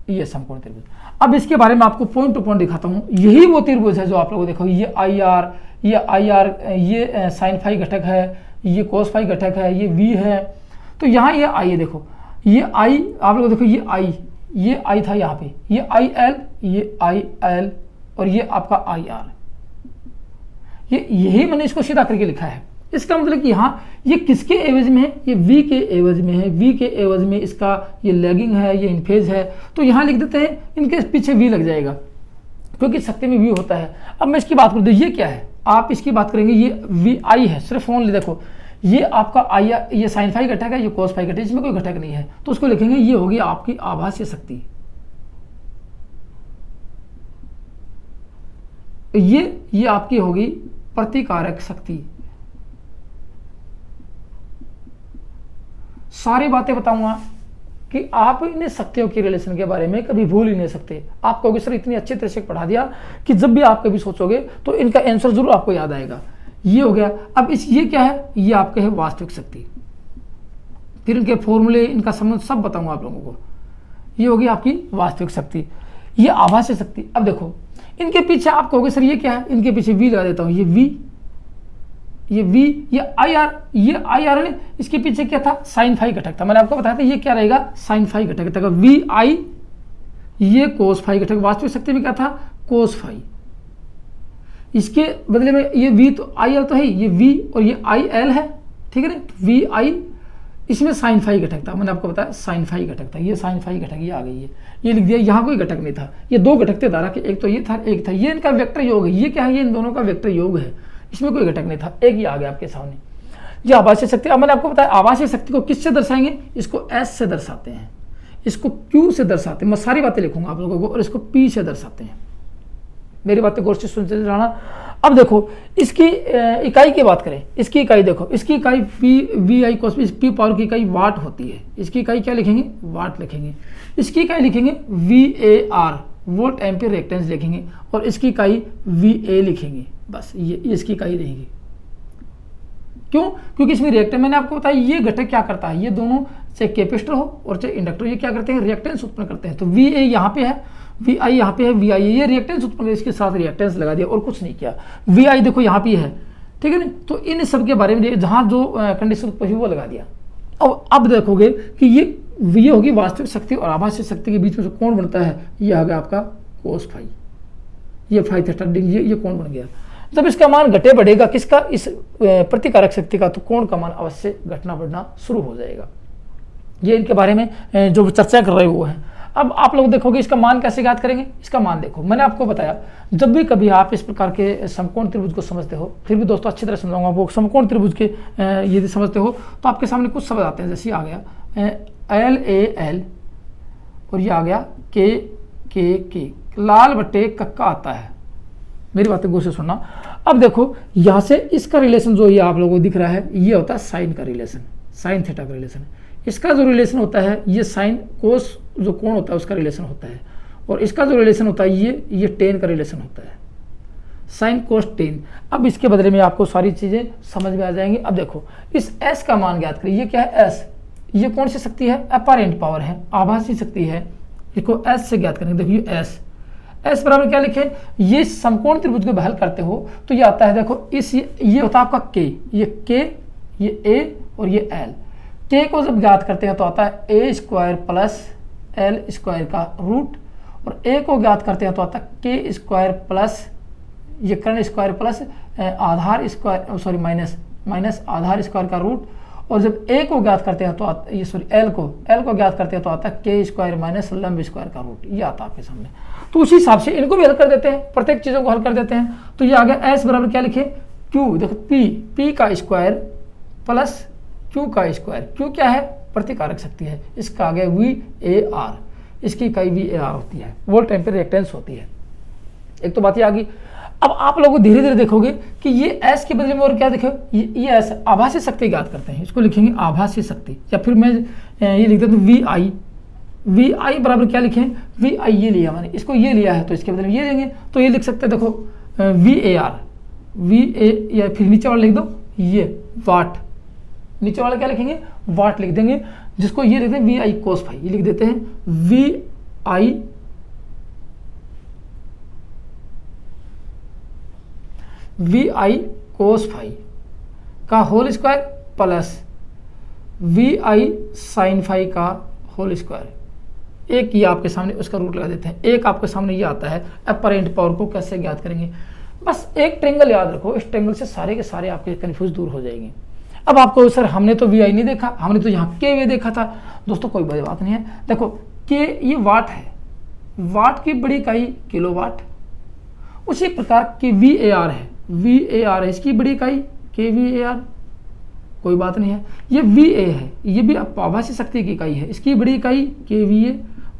ये समकोण त्रिभुज। अब इसके बारे में आपको पॉइंट टू पॉइंट दिखाता हूँ। यही वो त्रिभुज है जो आप लोगों को देखो, ये आई आर, ये साइन फाई घटक है, ये कोस फाई घटक है, ये वी है। तो यहाँ ये आई है, देखो ये आई, आप लोग देखो ये आई था यहाँ पे, ये आई एल, ये आई एल और ये आपका आई आर, यही मैंने इसको सीधा करके लिखा है। इसका मतलब कि यहाँ ये किसके एवज में है, ये V के एवज में है, V के एवज में इसका ये लैगिंग है, ये इनफेज है। तो यहाँ लिख देते हैं, इनके पीछे V लग जाएगा क्योंकि शक्ति में V होता है। अब मैं इसकी बात करूँ तो ये क्या है, आप इसकी बात करेंगे, ये V I है, सिर्फ ओनली देखो ये आपका आई, ये साइन फाई घटक है, ये कोस फाई घटक है, इसमें कोई घटक नहीं है, तो उसको लिखेंगे ये होगी आपकी आभासी शक्ति। ये आपकी होगी प्रतिकारक शक्ति। सारी बातें बताऊंगा कि आप इन शक्तियों के रिलेशन के बारे में कभी भूल ही नहीं सकते। आप कहोगे सर इतनी अच्छी तरह से पढ़ा दिया कि जब भी आप कभी सोचोगे तो इनका आंसर जरूर आपको याद आएगा। ये हो गया। अब ये क्या है, ये आपके है वास्तविक शक्ति, फिर इनके फॉर्मूले, इनका संबंध सब बताऊंगा आप लोगों को। ये होगी आपकी वास्तविक शक्ति, ये आभासी शक्ति। अब देखो इनके पीछे आप कहोगे सर ये क्या है, इनके पीछे V लगा देता हूँ, ये V, ये आई आर ने, इसके पीछे क्या था, साइन फाई घटक था। मैंने आपको बताया था ये क्या रहेगा, साइन फाई घटक था। V I, ये कोस फाई घटक, वास्तविक शक्ति में क्या था, कोस फाई। इसके बदले में ये V तो आई एल तो है, ये V और ये आई एल है, ठीक है ना। V I, इसमें साइन फाई घटक था, मैंने आपको बताया साइन फाई घटक था, ये साइन फाई घटक ये आ गई है, ये लिख दिया। यहाँ कोई घटक नहीं था, ये दो घटक थे धारा के, एक तो ये था एक था, ये इनका वेक्टर योग है। ये क्या है, ये इन दोनों का वेक्टर योग है, इसमें कोई घटक नहीं था, एक ही आ गया आपके सामने। ये आभासी शक्ति। अब मैंने आपको बताया आभासी शक्ति को किससे दर्शाएंगे, इसको S से दर्शाते हैं, इसको Q से दर्शाते हैं। मैं सारी बातें लिखूंगा आप लोगों को, और इसको P से दर्शाते हैं। मेरी बातें गौर से सुनते रहना। अब देखो इसकी इकाई की बात करें, इसकी इकाई देखो, इसकी इकाई V I cos, P power की इकाई वाट होती है। इसकी इकाई क्या लिखेंगे, वाट लिखेंगे। इसकी इकाई लिखेंगे VAR, वोल्ट एम्पीयर रेक्टेंस लिखेंगे, और इसकी इकाई VA लिखेंगे। बस ये इसकी इकाई रहेगी। क्यों, क्योंकि इसमें रिएक्टर, मैंने आपको बताया ये घटक क्या करता है, ये दोनों चाहे कैपेसिटर हो और चाहे इंडक्टर, ये क्या करते हैं, रिएक्टेंस उत्पन्न करते हैं। तो VA यहाँ पे है, वी आई यहाँ पे है, वी आई ये रिएक्टेंस उत्पन्न है, इसके साथ रिएक्टेंस लगा दिया और कुछ नहीं किया। वी आई देखो यहाँ पे है, ठीक है ना। तो इन सब के बारे में जहाँ जो कंडीशन उत्पन्न वो लगा दिया। अब देखोगे कि ये होगी वास्तविक शक्ति और आभासी शक्ति के बीच में जो कोण बनता है, ये आ गया आपका कोस फाई, ये फाई थीटा डिग्री, ये कोण बन गया। जब इसका मान घटे बढ़ेगा किसका, इस प्रतिकारक शक्ति का, तो कोण का मान अवश्य घटना बढ़ना शुरू हो जाएगा। ये इनके बारे में जो चर्चा कर रहे वो है। अब आप लोग देखोगे इसका मान कैसे ज्ञात करेंगे। इसका मान देखो, मैंने आपको बताया जब भी कभी आप इस प्रकार के समकोण त्रिभुज को समझते हो, फिर भी दोस्तों अच्छी तरह समझाऊंगा वो समकोण त्रिभुज के यदि समझते हो तो आपके सामने कुछ शब्द आते हैं, जैसे आ गया एल ए एल और ये आ गया के लाल बट्टे कक्का आता है। मेरी बातें गौर से सुनना। अब देखो यहाँ से इसका रिलेशन जो ये आप लोगों को दिख रहा है, ये होता है साइन का रिलेशन, साइन थीटा का रिलेशन। इसका जो रिलेशन होता है ये साइन कोस जो कोण होता है उसका रिलेशन होता है, और इसका जो रिलेशन होता है ये टेन का रिलेशन होता है, साइन कोस टेन। अब इसके बदले में आपको सारी चीज़ें समझ में आ जाएंगी। अब देखो इस एस का मान ज्ञात करिए, ये क्या है एस, ये कौन सी शक्ति है, अपैरेंट पावर है, आभासी शक्ति है, इसको एस से ज्ञात करेंगे। देखिए एस बराबर क्या लिखे, ये समकोण त्रिभुज को बहल करते हो तो ये आता है, देखो इस ये होता है आपका के, ये ए और ये एल। के को जब ज्ञात करते हैं तो आता है ए स्क्वायर प्लस एल स्क्वायर का रूट, और ए को ज्ञात करते हैं तो आता है के स्क्वायर प्लस ये कर्ण स्क्वायर प्लस आधार स्क्वायर सॉरी माइनस आधार स्क्वायर का रूट, और जब ए को ज्ञात करते हैं तो ये सॉरी एल को ज्ञात करते हैं तो आता है के स्क्वायर माइनस लंब स्क्वायर का रूट, ये आता है आपके सामने। तो उसी हिसाब से इनको भी हल कर देते हैं, प्रत्येक चीज़ों को हल कर देते हैं। तो ये आ गया एस बराबर क्या लिखे, क्यू, देखो पी का स्क्वायर प्लस क्यू का स्क्वायर। क्यू क्या है, प्रतिकारक शक्ति है, इसका आ गया VAR, इसकी इकाई VAR होती है, वोल्ट एम्पीयर रिएक्टेंस होती है। एक तो बात ये आ गई। अब आप लोग धीरे धीरे देखोगे कि ये एस के बदले में और क्या देखो, ये एस आभासी शक्ति ज्ञात करते हैं, इसको लिखेंगे आभासी शक्ति, या फिर मैं ये लिख देता हूँ VI बराबर क्या लिखें, VI ये लिया मैंने, इसको ये लिया है तो इसके बदले में ये लेंगे, तो ये लिख सकते हैं देखो VAR या फिर नीचे वाला लिख दो ये वाट, नीचे वाला क्या लिखेंगे वाट लिख देंगे, जिसको ये लिखते हैं VI कोस फाई, ये लिख देते हैं VI कोस फाई का whole square plus VI sine phi का होल स्क्वायर। एक ये आपके सामने उसका रूट लगा देते हैं, एक आपके सामने ये आता है अपरेंट पावर को कैसे ज्ञात करेंगे। बस एक ट्रेंगल याद रखो, इस ट्रेंगल से सारे के सारे आपके कन्फ्यूज दूर हो जाएंगे। अब आपको सर हमने तो VI नहीं देखा, हमने तो यहाँ के वे देखा था। दोस्तों कोई बड़ी बात नहीं है, देखो के ये वाट है, वाट की बड़ी इकाई किलोवाट, उसी प्रकार की VAR है, इसकी बड़ी इकाई kVAR, कोई बात नहीं है। ये VA है, ये भी आभासी शक्ति की इकाई है, इसकी बड़ी इकाई kVA।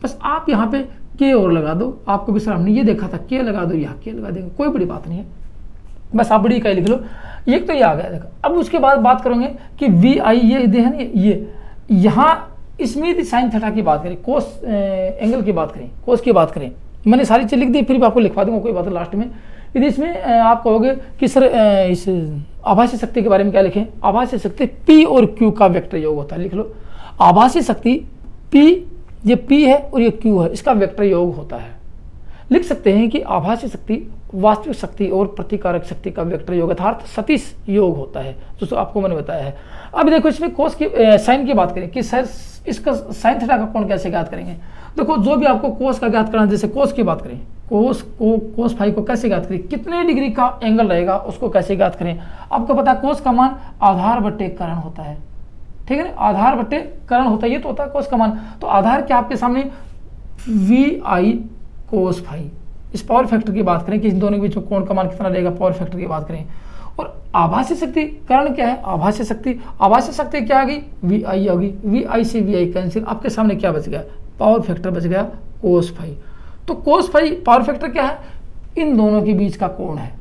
बस आप यहाँ पे के और लगा दो, आपको भी सर हमने ये देखा था के लगा दो, यहाँ के लगा देंगे, कोई बड़ी बात नहीं है, बस आप बड़ी इकाई लिख लो। ये तो ये आ गया। देखो अब उसके बाद बात करेंगे कि VI ये दे है ये यहाँ इसमें यदि साइन थीटा की बात करें, कोस एंगल की बात करें, कोस की बात करें, मैंने सारी चीज़ लिख दी, फिर भी आपको लिखवा दूंगा, कोई बात है लास्ट में। यदि इसमें आप कहोगे कि सर इस आभासी शक्ति के बारे में क्या लिखें, आभासी शक्ति P और Q का वेक्टर योग होता है, लिख लो आभासी शक्ति P, ये P है और ये Q है, इसका वेक्टर योग होता है। लिख सकते हैं कि आभासी शक्ति वास्तविक शक्ति और प्रतिकारक शक्ति का वेक्टर योग अर्थात सदिश योग होता है, जो आपको मैंने बताया है। अब देखो इसमें कोस की साइन की बात करें कि सर इसका साइन थीटा का कोण कैसे ज्ञात करेंगे। देखो जो भी आपको कोस का ज्ञात करना, जैसे कोस की बात करें, कोस फाई को कैसे ज्ञात करें, कितने डिग्री का एंगल रहेगा उसको कैसे ज्ञात करें। आपको पता है कोस का मान आधार बट्टे कर्ण होता है, ठीक है ना, आधार बट्टे कर्ण होता है, ये तो होता है कोस का मान। तो आधार क्या आपके सामने VI कोस फाई। इस पावर फैक्टर की बात करें कि इन दोनों के बीच में कोण का मान कितना रहेगा, पावर फैक्टर की बात करें। और आभासी शक्ति कर्ण क्या है, आभासी शक्ति क्या आ गई, VI होगी, VI से VI कैंसिल, आपके सामने क्या बच गया, पावर फैक्टर बच गया कोस फाई। तो कोस फाई पावर फैक्टर क्या है, इन दोनों के बीच का कोण है,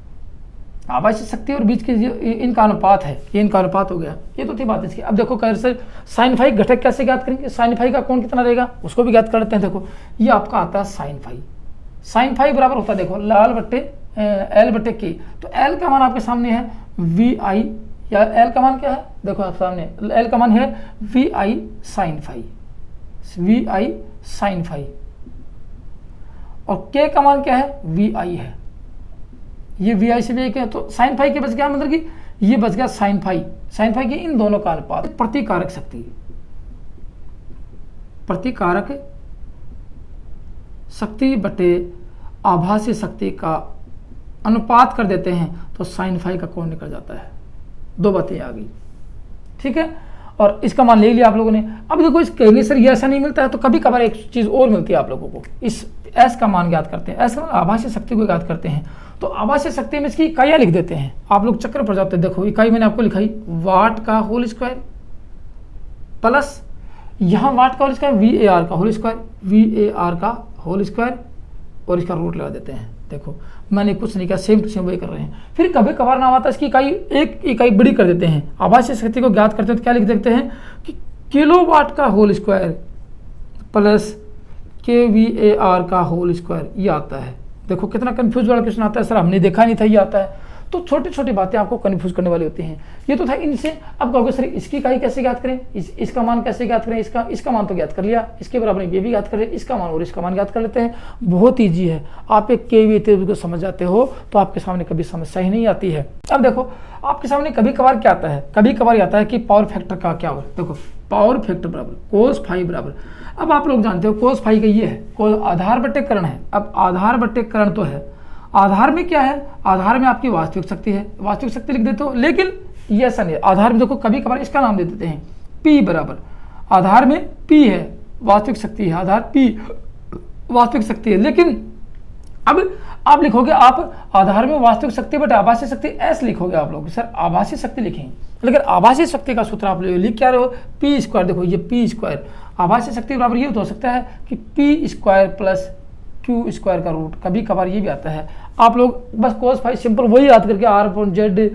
आभासी शक्ति और बीच के इनका अनुपात है, ये इनका अनुपात हो गया। ये तो थी बात इसकी। अब देखो कैसे साइन फाई घटक कैसे ज्ञात करेंगे, साइन फाई का कोण कितना रहेगा उसको भी ज्ञात कर लेते हैं। देखो ये आपका आता है साइन फाई बराबर होता है, देखो लाल बट्टे L बट्टे के। तो L का मान आपके सामने है VI, या L का मान क्या है, देखो आप सामने L का मान है VI साइन फाई, और k का मान क्या है, vi है, ये vi से भी एक है, तो साइन फाई के बच गया, मतलब कि ये बच गया साइन फाई के इन दोनों का अनुपात प्रतिकारक शक्ति बटे आभासी शक्ति का अनुपात कर देते हैं तो साइन फाई का कोण निकल जाता है। दो बातें आ गई, ठीक है, और इसका मान ले लिया आप लोगों ने। अब देखो, इस कहेंगे सर ये ऐसा नहीं मिलता है, तो कभी कभार एक चीज़ और मिलती है आप लोगों को, इस एस का मान ज्ञात करते हैं, एस का आभासी शक्ति को ज्ञात करते हैं, तो आभासी शक्ति में इसकी इकाइयाँ लिख देते हैं। आप लोग चक्कर पड़ जाते हैं, देखो इकाई मैंने आपको लिखाई वाट का होल स्क्वायर प्लस यहाँ वाट का होल स्क्वायर VAR का होल स्क्वायर और इसका रूट लगा देते हैं। देखो मैंने कुछ नहीं किया, सेम टू सेम वही कर रहे हैं। फिर कभी कभार ना आता इसकी इकाई, एक इकाई बड़ी कर देते हैं, आभासी शक्ति को ज्ञात करते हैं तो क्या लिख देते हैं कि किलोवाट का होल स्क्वायर प्लस kVAR का होल स्क्वायर, ये आता है। देखो कितना कंफ्यूज वाला क्वेश्चन आता है, सर हमने देखा नहीं था ये आता है। तो छोटी छोटी बातें आपको कंफ्यूज करने वाली होती हैं। ये तो था इनसे। अब कहोगे सर इसकी इकाई कैसे ज्ञात करें, इसका मान कैसे ज्ञात करें, इसका मान तो ज्ञात कर लिया, इसके बराबर ये भी ज्ञात करें, इसका मान और इसका मान ज्ञात कर लेते हैं। बहुत ईजी है, आप एक KVA को समझ जाते हो तो आपके सामने कभी समस्या ही नहीं आती है। अब देखो आपके सामने कभी कभार क्या आता है, कभी कभार आता है कि पावर फैक्टर का क्या हो। देखो पावर फैक्टर बराबर कोस फाई बराबर, अब आप लोग जानते हो कोस फाई का ये है, आधार बट्टे करण है। अब आधार बट्टे करण तो है, आधार में क्या है, आधार में आपकी वास्तविक शक्ति है, वास्तविक शक्ति लिख देते हो। लेकिन ये ऐसा नहीं है, आधार में देखो कभी कभार इसका नाम दे देते हैं P बराबर, आधार में P है, वास्तविक शक्ति है, आधार P वास्तविक शक्ति है। लेकिन अब आप लिखोगे, आप आधार में वास्तविक शक्ति बट आभासी शक्ति S लिखोगे आप लोग, सर आभासी शक्ति लिखेंगे, लेकिन आभासी शक्ति का सूत्र आप लिख क्या रहे हो, P स्क्वायर। देखो ये P स्क्वायर आभासी शक्ति बराबर ये हो सकता है कि P square plus Q square का रूट, कभी कभार ये भी आता है। आप लोग बस कोस फाई सिंपल वही याद करके R/Z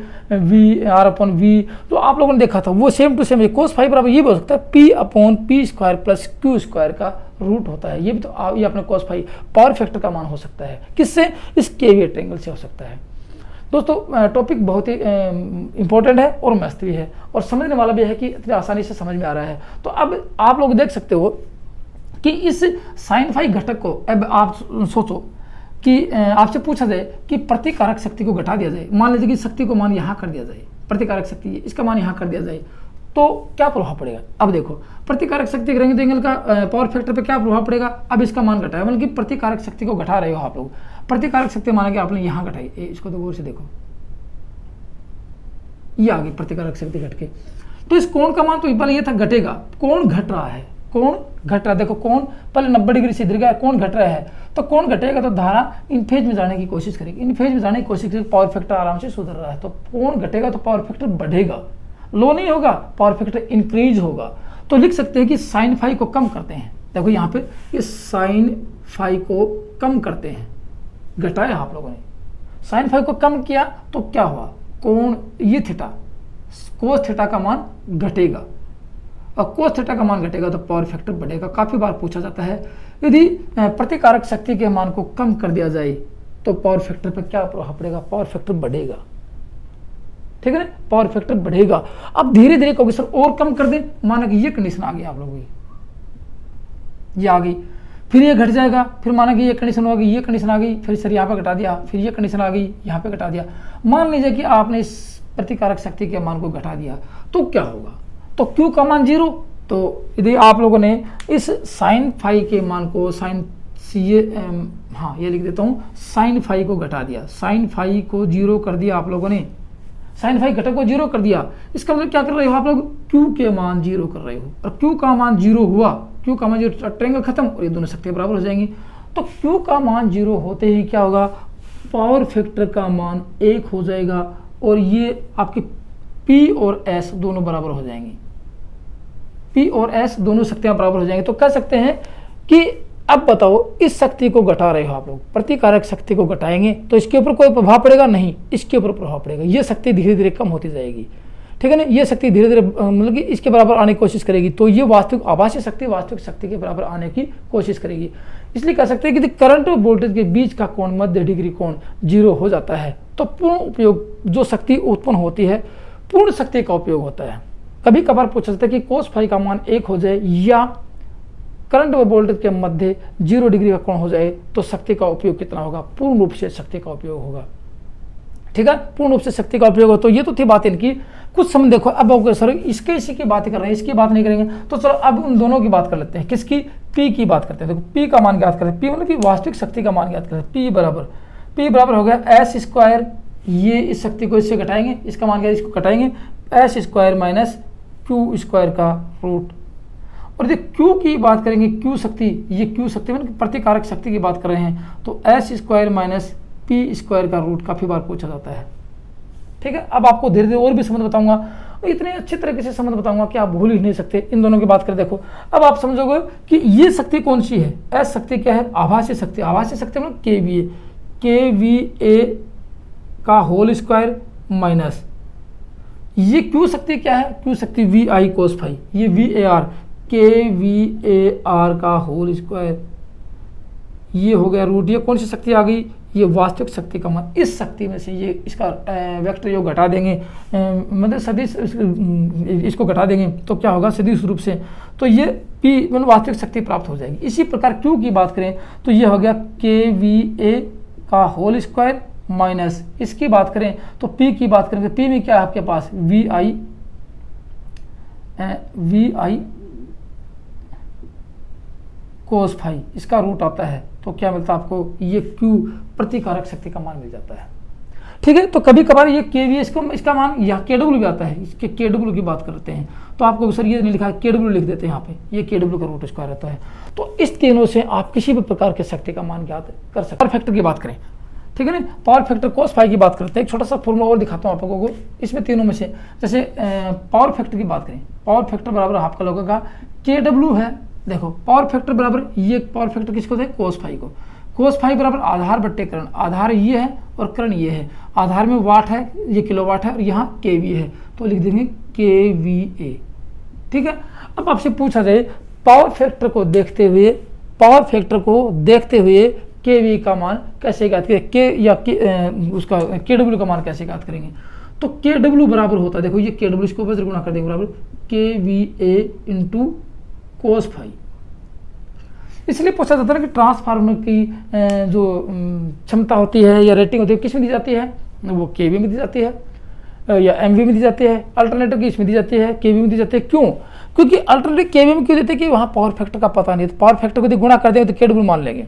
जो आप लोगों ने देखा था वो सेम टू सेम है। कोस फाई बराबर ये भी हो सकता है P/P square plus Q square का रूट होता है। ये भी तो ये अपने कोस फाई पावर फैक्टर का मान हो सकता है, किससे, इस KVA ट्रायंगल से हो सकता है। दोस्तों टॉपिक बहुत ही इंपॉर्टेंट है और मस्त भी है और समझने वाला भी है कि इतनी आसानी से समझ में आ रहा है। तो अब आप लोग देख सकते हो कि इस साइन फाई घटक को, अब आप सोचो कि आपसे पूछा जाए कि प्रतिकारक शक्ति को घटा दिया जाए, मान लीजिए कि शक्ति को मान यहाँ कर दिया जाए, प्रतिकारक शक्ति इसका मान यहाँ कर दिया जाए तो क्या प्रभाव पड़ेगा। अब देखो प्रतिकारक शक्ति करेंगे तो एंगल का पावर फैक्टर पे क्या प्रभाव पड़ेगा। अब इसका मान घटाया, मतलब कि प्रतिकारक शक्ति को घटा रहे हो आप लोग, प्रतिकारक शक्ति माना कि आपने यहाँ घटाई, इसको तो गौर से देखो, ये आ गई प्रतिकारक शक्ति घट के, तो इस कोण का मान तो पहले ये था घटेगा, कोण घट रहा है, कोण घट रहा है। देखो कोण पहले 90 डिग्री से इधर गया, कोण घट रहा है, तो कोण घटेगा तो धारा इन फेज में जाने की कोशिश करेगी, इन फेज में जाने की कोशिश करेगी, पावर फैक्टर आराम से सुधर रहा है। तो कोण घटेगा तो पावर फैक्टर बढ़ेगा, लो नहीं होगा, पावर फैक्टर इंक्रीज होगा। तो लिख सकते हैं कि साइन फाई को कम करते हैं। देखो यहाँ पे ये साइन फाई को कम करते हैं, घटाया आप लोगों ने, साइन फाई को कम किया तो क्या हुआ, कोण ये थीटा, कोस थीटा का मान घटेगा, और कोस थीटा का मान घटेगा तो पावर फैक्टर बढ़ेगा। काफी बार पूछा जाता है यदि प्रतिकारक शक्ति के मान को कम कर दिया जाए तो पावर फैक्टर पर क्या प्रभाव पड़ेगा, पावर फैक्टर बढ़ेगा, ठीक है ना, पावर फैक्टर बढ़ेगा। अब धीरे धीरे कहोगे सर और कम कर दें, माना कि ये कंडीशन आ गई आप लोगों की, ये आ गई, फिर ये घट जाएगा, फिर माना कि ये कंडीशन हो गई, ये कंडीशन आ गई, फिर सर यहाँ पे घटा दिया, फिर ये कंडीशन आ गई, यहाँ पे घटा दिया। मान लीजिए कि आपने इस प्रतिकारक शक्ति के मान को घटा दिया तो क्या होगा, तो Q का मान 0। तो यदि आप लोगों ने इस साइन फाई के मान को हाँ ये लिख देता हूँ, साइन फाई को घटा दिया, साइन फाई को 0 कर दिया आप लोगों ने, साइन फाई घटक को 0 कर दिया, इसका मतलब क्या कर रहे हो आप लोग, Q के मान 0 कर रहे हो, और Q का मान 0 हुआ, Q का मान 0, ट्रायंगल खत्म और ये दोनों शक्तियां बराबर हो जाएंगी। तो Q का मान 0 होते ही क्या होगा, पावर फैक्टर का मान 1 हो जाएगा और ये आपके P और S दोनों बराबर हो जाएंगी, P और S दोनों शक्तियां बराबर हो जाएंगी। तो कह सकते हैं कि अब बताओ इस शक्ति को घटा रहे हो आप लोग, प्रतिकारक शक्ति को घटाएंगे तो इसके ऊपर कोई प्रभाव पड़ेगा नहीं, इसके ऊपर प्रभाव पड़ेगा, ये शक्ति धीरे धीरे कम होती जाएगी, ठीक है ना, ये शक्ति धीरे धीरे मतलब कि इसके बराबर आने की कोशिश करेगी, तो ये वास्तविक आभासी शक्ति वास्तविक शक्ति के बराबर आने की कोशिश करेगी। इसलिए कह सकते हैं कि करंट और वोल्टेज के बीच का कोण, मध्य डिग्री कोण 0 हो जाता है, तो पूर्ण उपयोग जो शक्ति उत्पन्न होती है पूर्ण शक्ति का उपयोग होता है। कभी कभार पूछा जाता है कि कोस फाई का मान 1 हो जाए या करंट व वोल्टेज के मध्य 0 डिग्री का कोण हो जाए तो शक्ति का उपयोग कितना होगा? पूर्ण रूप से शक्ति का उपयोग होगा। ठीक है, पूर्ण रूप से शक्ति का उपयोग हो। तो ये तो थी बात इनकी। कुछ समय देखो, अब सर इसके इसी की बात कर रहे हैं, इसकी बात नहीं करेंगे। तो चलो अब उन दोनों की बात कर लेते हैं। किसकी? पी की बात करते हैं। देखो पी का मान ज्ञात करते हैं। पी मतलब कि वास्तविक शक्ति का मान ज्ञात करते हैं। पी बराबर हो गया एस स्क्वायर, ये इस शक्ति को इससे घटाएंगे, इसका मान क्या, इसको घटाएंगे, S square minus Q square का रूट। और यदि क्यू की बात करेंगे, क्यू शक्ति, ये क्यू शक्ति मतलब प्रतिकारक शक्ति की बात कर रहे हैं, तो S square minus P square का रूट काफ़ी बार पूछा जाता है। ठीक है, अब आपको धीरे धीरे और भी समझ बताऊंगा, इतने अच्छे तरीके से समझ बताऊंगा कि आप भूल ही नहीं सकते। इन दोनों की बात करें, देखो अब आप समझोगे कि ये शक्ति कौन सी है। एस शक्ति क्या है? आभासी शक्ति। आभासी शक्ति मतलब के का होल स्क्वायर माइनस ये क्यू शक्ति क्या है? क्यू शक्ति वी आई कोस फाई, ये वी ए आर, के का होल स्क्वायर, ये हो गया रूट। ये कौन सी शक्ति आ गई? ये वास्तविक शक्ति का मान। इस शक्ति में से ये इसका वेक्टर योग घटा देंगे, मतलब सदिश इसको घटा देंगे तो क्या होगा? सदिश रूप से, तो ये पी मतलब वास्तविक शक्ति प्राप्त हो जाएगी। इसी प्रकार क्यू की बात करें तो ये हो गया के का होल स्क्वायर माइनस, इसकी बात करें तो पी की बात करें तो पी में क्या है आपके पास? वी आई कोस फाई, इसका रूट आता है। तो क्या मिलता है आपको? ये क्यू प्रतिकारक शक्ति का मान मिल जाता है। ठीक है, तो कभी कभार ये के वी इसका मान या के डब्ल्यू भी आता है। इसके के डब्ल्यू की बात करते हैं तो आपको सर ये नहीं लिखा, के डब्ल्यू लिख देते हैं यहाँ पे, ये के डब्ल्यू का रूट स्क्वायर रहता है। तो इस तीनों से आप किसी भी प्रकार के शक्ति का मान ज्ञात कर सकते हैं। पावर फैक्टर की बात करें, ठीक है ना, पावर फैक्टर कोस फाई की बात करते हैं। एक छोटा सा फॉर्मूला और दिखाता हूँ आप लोगों को इसमें तीनों में से। जैसे पावर फैक्टर की बात करें, पावर फैक्टर बराबर आपका लगेगा के डब्ल्यू है। देखो पावर फैक्टर बराबर, ये पावर फैक्टर किसको थे? कोस फाई को। कोस फाई बराबर आधार बट्टे करण, आधार ये है और करण ये है। आधार में वाट है, ये किलोवाट है, और यहाँ केवी है, तो लिख देंगे KVA। ठीक है, अब आपसे पूछा जाए पावर फैक्टर को देखते हुए केवी का मान कैसे ज्ञात करें, के या उसका KW का मान कैसे ज्ञात करेंगे? तो KW बराबर होता है, देखो ये KW, इसको ऊपर से गुणा कर देंगे, बराबर KVA इंटू कोस फाई। इसलिए पूछा जाता है कि ट्रांसफार्मर की जो क्षमता होती है या रेटिंग होती है किस में दी जाती है? वो केवी में दी जाती है या एमवी में दी जाती है। अल्टरनेटिव की इसमें दी जाती है, केवी में दी जाती है। क्यों? क्योंकि अल्टरनेटिव केवी में क्यों देते हैं कि वहाँ पावर फैक्टर का पता नहीं, तो पावर फैक्टर को यदि गुणा कर देंगे तो केडब्ल्यू मान लेंगे,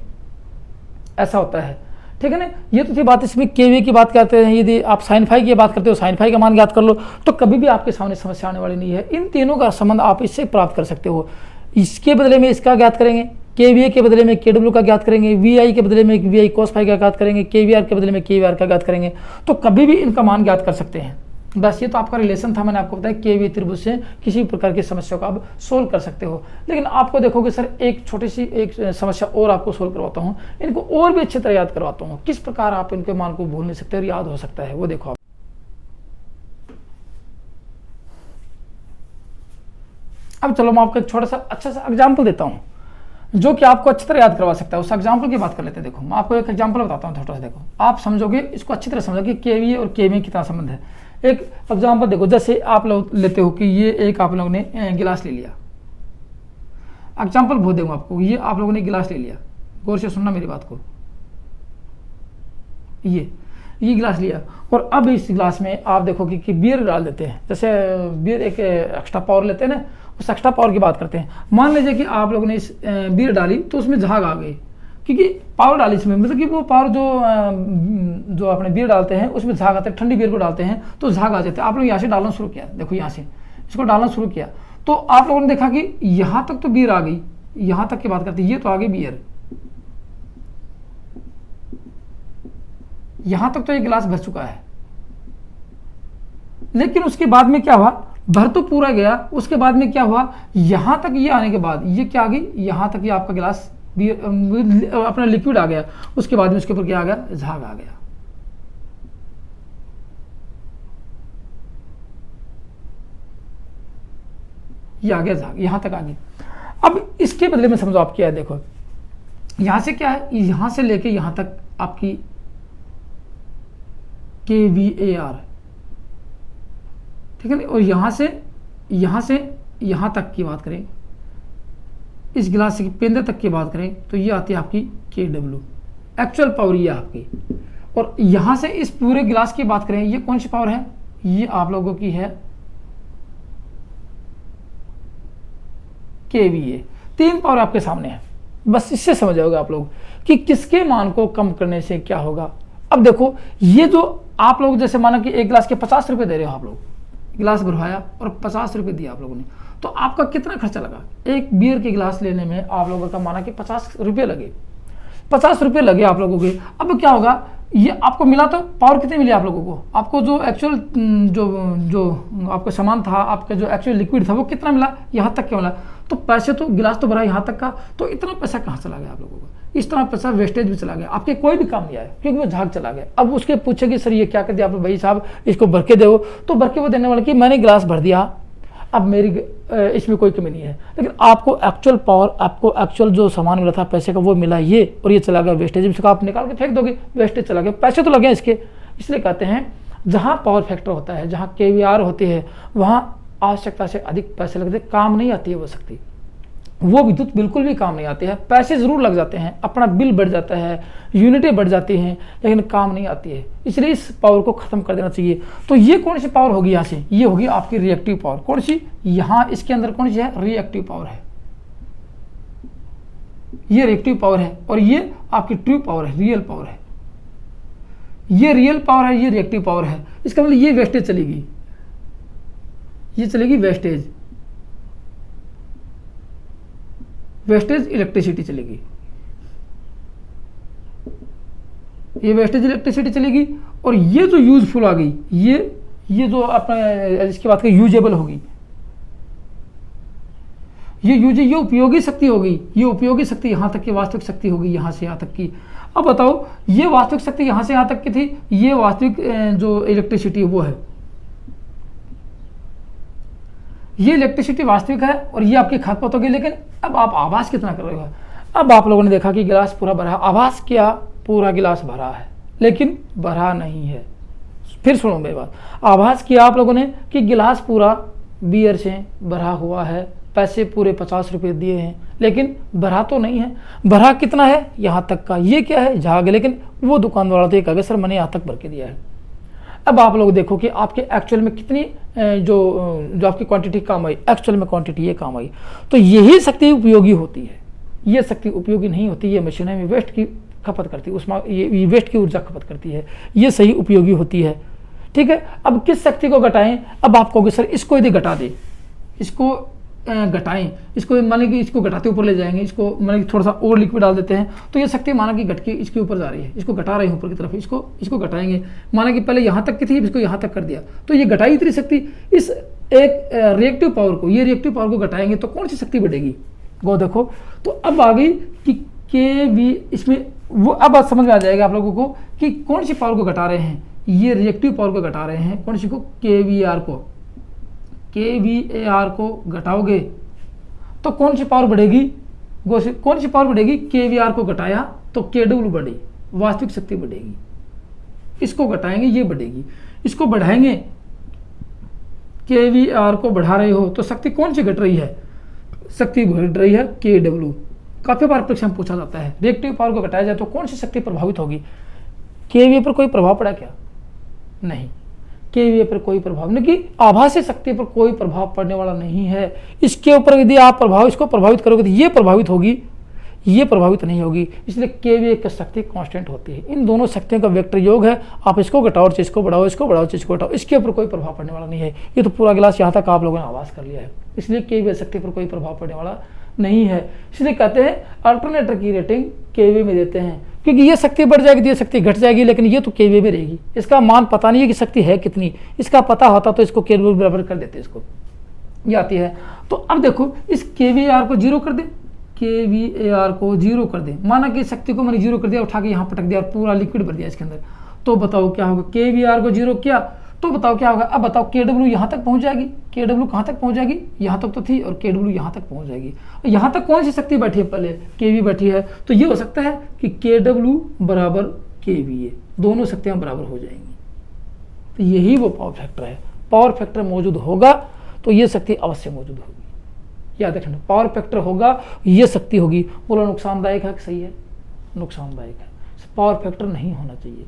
ऐसा होता है। ठीक है ना, ये तो थी बात। इसमें केवी की बात करते हैं, यदि आप साइन फाई की बात करते हो, साइन फाई का मान ज्ञात कर लो, तो कभी भी आपके सामने समस्या आने वाली नहीं है। इन तीनों का संबंध आप इससे प्राप्त कर सकते हो। इसके बदले में इसका ज्ञात करेंगे, केवीए के बदले में केडब्ल्यू का ज्ञात करेंगे, वीआई के बदले में वीआई कोस फाई का ज्ञात करेंगे, केवीआर के बदले में केवीआर का ज्ञात करेंगे। तो कभी भी इनका मान ज्ञात कर सकते हैं। बस ये तो आपका रिलेशन था, मैंने आपको बताया केवी त्रिभुज से किसी भी प्रकार की समस्या को आप सोल्व कर सकते हो। लेकिन आपको देखोगे सर एक छोटी सी एक समस्या और आपको सोल्व करवाता हूँ, इनको और भी अच्छी तरह याद करवाता हूँ, किस प्रकार आप इनके मान को भूल नहीं सकते और याद हो सकता है, वो देखो आप। अब चलो मैं आपको एक छोटा सा अच्छा सा एग्जाम्पल देता हूँ जो कि आपको अच्छी तरह याद करवा सकता है। उस एग्जाम्पल की बात कर लेते हैं। देखो मैं आपको एक एग्जाम्पल बताता हूँ छोटा सा, देखो आप समझोगे, इसको अच्छी तरह समझोगे केवी और केवी कितना संबंध है। एक एग्जाम्पल देखो, जैसे आप लोग लेते हो कि ये एक आप लोगों ने गिलास ले लिया, एग्जाम्पल बहुत दूंगा आपको। ये आप लोगों ने गिलास ले लिया, गौर से सुनना मेरी बात को। ये गिलास लिया और अब इस गिलास में आप देखोगे कि बियर डाल देते हैं। जैसे बियर एक एक्स्ट्रा पावर लेते हैं ना, उस एक्स्ट्रा पावर की बात करते हैं। मान लीजिए कि आप लोगों ने इस बियर डाली तो उसमें झाग आ गई, क्योंकि पावर डाली इसमें, मतलब कि वो पावर जो अपने बियर डालते हैं उसमें झाग आते हैं। ठंडी बियर को डालते हैं तो झाग आ जाते हैं। आप लोग यहाँ से डालना शुरू किया, देखो यहाँ से इसको डालना शुरू किया तो आप लोगों ने देखा कि यहाँ तक तो बियर आ गई, यहाँ तक की बात करते हैं, ये तो आ गई बियर, यहाँ तक तो ये गिलास भर चुका है। लेकिन उसके बाद में क्या हुआ, भर तो पूरा गया, उसके बाद में क्या हुआ, यहां तक ये आने के बाद ये क्या आ गई, यहां तक ये आपका गिलास अपना लिक्विड आ गया। उसके बाद में उसके ऊपर क्या आ गया, झाग आ गया। ये आ गया झाग, यहां तक आ गई। अब इसके बदले में समझो आप क्या है, देखो यहां से क्या है, यहां से लेके यहां तक आपकी KVAR, ठीक है ना। और यहां से यहां तक की बात करें, इस गिलास के पेंदे तक की बात करें तो ये आती है आपकी KW, एक्चुअल पावर ये आपकी। और यहां से इस पूरे गिलास की बात करें, ये कौन सी पावर है, ये आप लोगों की है KVA। 3 पावर आपके सामने है, बस इससे समझ जाओगे आप लोग कि किसके मान को कम करने से क्या होगा। अब देखो, ये जो आप लोग जैसे माना कि एक गिलास के 50 रुपए दे रहे हो, आप लोग गिलास भरवाया और 50 रुपए दिया आप लोगों ने, तो आपका कितना खर्चा लगा। एक बियर के गिलास लेने में आप लोगों का माना कि 50 रुपये लगे, 50 रुपये लगे आप लोगों के। अब क्या होगा, ये आपको मिला तो पावर कितनी मिली आप लोगों को, आपको जो एक्चुअल जो आपका सामान था, आपका जो एक्चुअल लिक्विड था वो कितना मिला, यहाँ तक क्या मिला। तो पैसे तो गिलास तो भरा यहाँ तक का, तो इतना पैसा कहाँ चला गया आप लोगों का, इस तरह पैसा वेस्टेज भी चला गया, आपके कोई भी काम नहीं आया क्योंकि वो झाग चला गया। अब उसके पूछेगी सर ये क्या कर दिया आपने, भाई साहब इसको भर के दो, तो भर के वो देने वाले कि मैंने गिलास भर दिया, अब मेरी इसमें कोई कमी नहीं है। लेकिन आपको एक्चुअल पावर, आपको एक्चुअल जो सामान मिला था पैसे का वो मिला ये, और ये चला गया वेस्टेज, इसको आप निकाल के फेंक दोगे, वेस्टेज चला गया, पैसे तो लगे इसके। इसलिए कहते हैं जहाँ पावर फैक्टर होता है, जहाँ KVR होती है, वहाँ आवश्यकता से अधिक पैसे लगते, काम नहीं आती है वो शक्ति, वो विद्युत बिल्कुल भी काम नहीं आती है। पैसे जरूर लग जाते हैं, अपना बिल बढ़ जाता है, यूनिटें बढ़ जाती हैं, लेकिन काम नहीं आती है। इसलिए इस पावर को खत्म कर देना चाहिए। तो ये कौन सी पावर होगी, यहाँ से ये होगी आपकी रिएक्टिव पावर। कौन सी, यहाँ इसके अंदर कौन सी है, रिएक्टिव पावर है, ये रिएक्टिव पावर है, और ये आपकी ट्रू पावर है, रियल पावर है। ये रियल पावर है, ये रिएक्टिव पावर है। इसका मतलब ये वेस्टेज चलेगी, ये चलेगी वेस्टेज, वेस्टेज इलेक्ट्रिसिटी चलेगी, ये वेस्टेज इलेक्ट्रिसिटी चलेगी। और ये जो यूजफुल आ गई, ये जो अपने इसकी बात करें यूजेबल होगी, ये उपयोगी शक्ति होगी, ये उपयोगी शक्ति यहाँ तक की वास्तविक शक्ति होगी, यहाँ से यहाँ तक की। अब बताओ, ये वास्तविक शक्ति यहाँ से यहाँ तक की थी, ये वास्तविक जो इलेक्ट्रिसिटी वो है, ये इलेक्ट्रिसिटी वास्तविक है और ये आपकी खपत होगी। लेकिन अब आप आभास कितना कर रहे हो। अब आप लोगों ने देखा कि गिलास पूरा भरा, आभास किया पूरा गिलास भरा है, लेकिन भरा नहीं है। फिर सुनो मेरी बात, आभास किया आप लोगों ने कि गिलास पूरा बियर से भरा हुआ है, पैसे पूरे 50 रुपये दिए हैं, लेकिन भरा तो नहीं है। भरा कितना है, यहाँ तक का, ये क्या है, झाग। लेकिन वो दुकान वाला तो ये कहा सर मैंने यहाँ तक भर के दिया है। अब आप लोग देखो कि आपके एक्चुअल में कितनी जो आपकी क्वांटिटी काम आई, एक्चुअल में क्वांटिटी ये काम आई। तो यही शक्ति उपयोगी होती है, ये शक्ति उपयोगी नहीं होती, ये मशीनें में वेस्ट की खपत करती है, उसमें ये वेस्ट की ऊर्जा खपत करती है, ये सही उपयोगी होती है। ठीक है, अब किस शक्ति को घटाएं। अब आप कहोगे सर इसको यदि घटा दे, इसको घटाएं, इसको माने कि इसको घटाते ऊपर ले जाएंगे, इसको माने कि थोड़ा सा और लिक्विड डाल देते हैं, तो ये शक्ति माना कि घट के इसके ऊपर जा रही है, इसको घटा रहे हैं ऊपर की तरफ, इसको घटाएंगे। माना कि पहले यहाँ तक की थी, इसको यहाँ तक कर दिया, तो ये घटाई इतनी शक्ति। इस एक रिएक्टिव पावर को, ये रिएक्टिव पावर को घटाएंगे तो कौन सी शक्ति बढ़ेगी, वो देखो। तो अब आ गई कि KV, इसमें वो अब बात समझ में आ जाएगा आप लोगों को कि कौन सी पावर को घटा रहे हैं। ये रिएक्टिव पावर को घटा रहे हैं, कौन सी को, KVR को। KVAR को घटाओगे तो कौन सी पावर बढ़ेगी, कौन सी पावर बढ़ेगी, KVR को घटाया तो KW बढ़ी, वास्तविक शक्ति बढ़ेगी। इसको घटाएंगे ये बढ़ेगी, इसको बढ़ाएंगे, KVR को बढ़ा रहे हो तो शक्ति कौन सी घट रही है, शक्ति घट रही है KW। काफी बार परीक्षा में पूछा जाता है, रिएक्टिव पावर को घटाया जाए तो कौन सी शक्ति प्रभावित होगी। KVA पर कोई प्रभाव पड़ा क्या, नहीं, KVA पर कोई प्रभाव नहीं, कि आभासी शक्ति पर कोई प्रभाव पड़ने वाला नहीं है। इसके ऊपर यदि आप इसको प्रभावित करोगे तो ये प्रभावित होगी, ये प्रभावित नहीं होगी। इसलिए KVA की शक्ति कांस्टेंट होती है। इन दोनों शक्तियों का वेक्टर योग है, आप इसको घटाओ चीज को बढ़ाओ, इसको बढ़ाओ चीज को घटाओ, इसके ऊपर कोई प्रभाव पड़ने वाला नहीं है। ये तो पूरा गिलास यहाँ तक आप लोगों ने आभास कर लिया है, इसलिए KVA शक्ति पर कोई प्रभाव पड़ने वाला नहीं है। इसलिए कहते हैं अल्टरनेटर की रेटिंग KVA में देते हैं, क्योंकि ये शक्ति बढ़ जाएगी तो ये शक्ति घट जाएगी, लेकिन ये तो KVA में रहेगी। इसका मान पता नहीं है कि शक्ति है कितनी, इसका पता होता तो इसको KVA बराबर कर देते, इसको ये आती है। तो अब देखो इस KVAR को जीरो कर दे, KVAR को जीरो कर दे, माना कि शक्ति को मैंने जीरो कर दिया, उठा के यहाँ पटक दिया और पूरा लिक्विड भर दिया इसके अंदर, तो बताओ क्या होगा। KVAR को जीरो किया तो बताओ क्या होगा। अब बताओ KW यहाँ तक पहुँच जाएगी, KW कहाँ तक पहुँच जाएगी, यहाँ तक तो थी, और KW यहाँ तक पहुँच जाएगी। यहाँ तक कौन सी शक्ति बैठी है, पहले KV बैठी है, तो ये हो सकता है कि KW बराबर KVA, दोनों शक्तियाँ बराबर हो जाएंगी। तो यही वो पावर फैक्टर है। पावर फैक्टर मौजूद होगा तो ये शक्ति अवश्य मौजूद होगी, याद रखना, पावर फैक्टर होगा ये शक्ति होगी। बोलो नुकसानदायक है कि सही है? नुकसानदायक है, पावर फैक्टर नहीं होना चाहिए।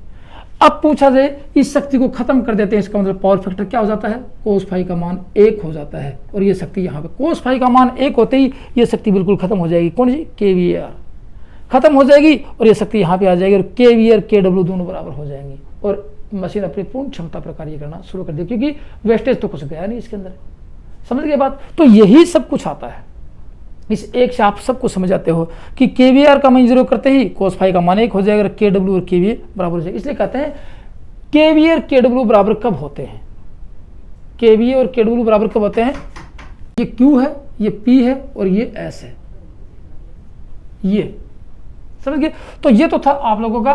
अब पूछा जाए इस शक्ति को खत्म कर देते हैं, इसका मतलब पावर फैक्टर क्या हो जाता है? कोस फाई का मान 1 हो जाता है, और ये शक्ति यहाँ पे कोस फाई का मान 1 होते ही ये शक्ति बिल्कुल खत्म हो जाएगी। कौन सी? KVAR खत्म हो जाएगी, और ये शक्ति यहाँ पे आ जाएगी, और KVAR KW दोनों बराबर हो जाएंगी, और मशीन अपनी पूर्ण क्षमता पर कार्य करना शुरू कर देगी, क्योंकि वेस्टेज तो कुछ गया नहीं इसके अंदर। समझ गए बात? तो यही सब कुछ आता है, इस एक से आप सब कुछ समझ जाते हो कि KVAR का मान 0 करते ही कोस फाई का मान 1 हो जाएगा, KW और KVA बराबर हो जाएगा। इसलिए कहते हैं KVA और KW बराबर कब होते हैं? KVA और KW बराबर कब होते हैं? ये Q है, ये P है, और ये S है, ये समझ गए? तो ये तो था आप लोगों का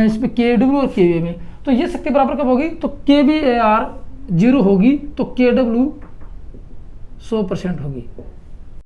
इसमें KW और KVA में। तो ये शक्ति बराबर कब होगी? तो KVAR 0 होगी तो KW 100% होगी।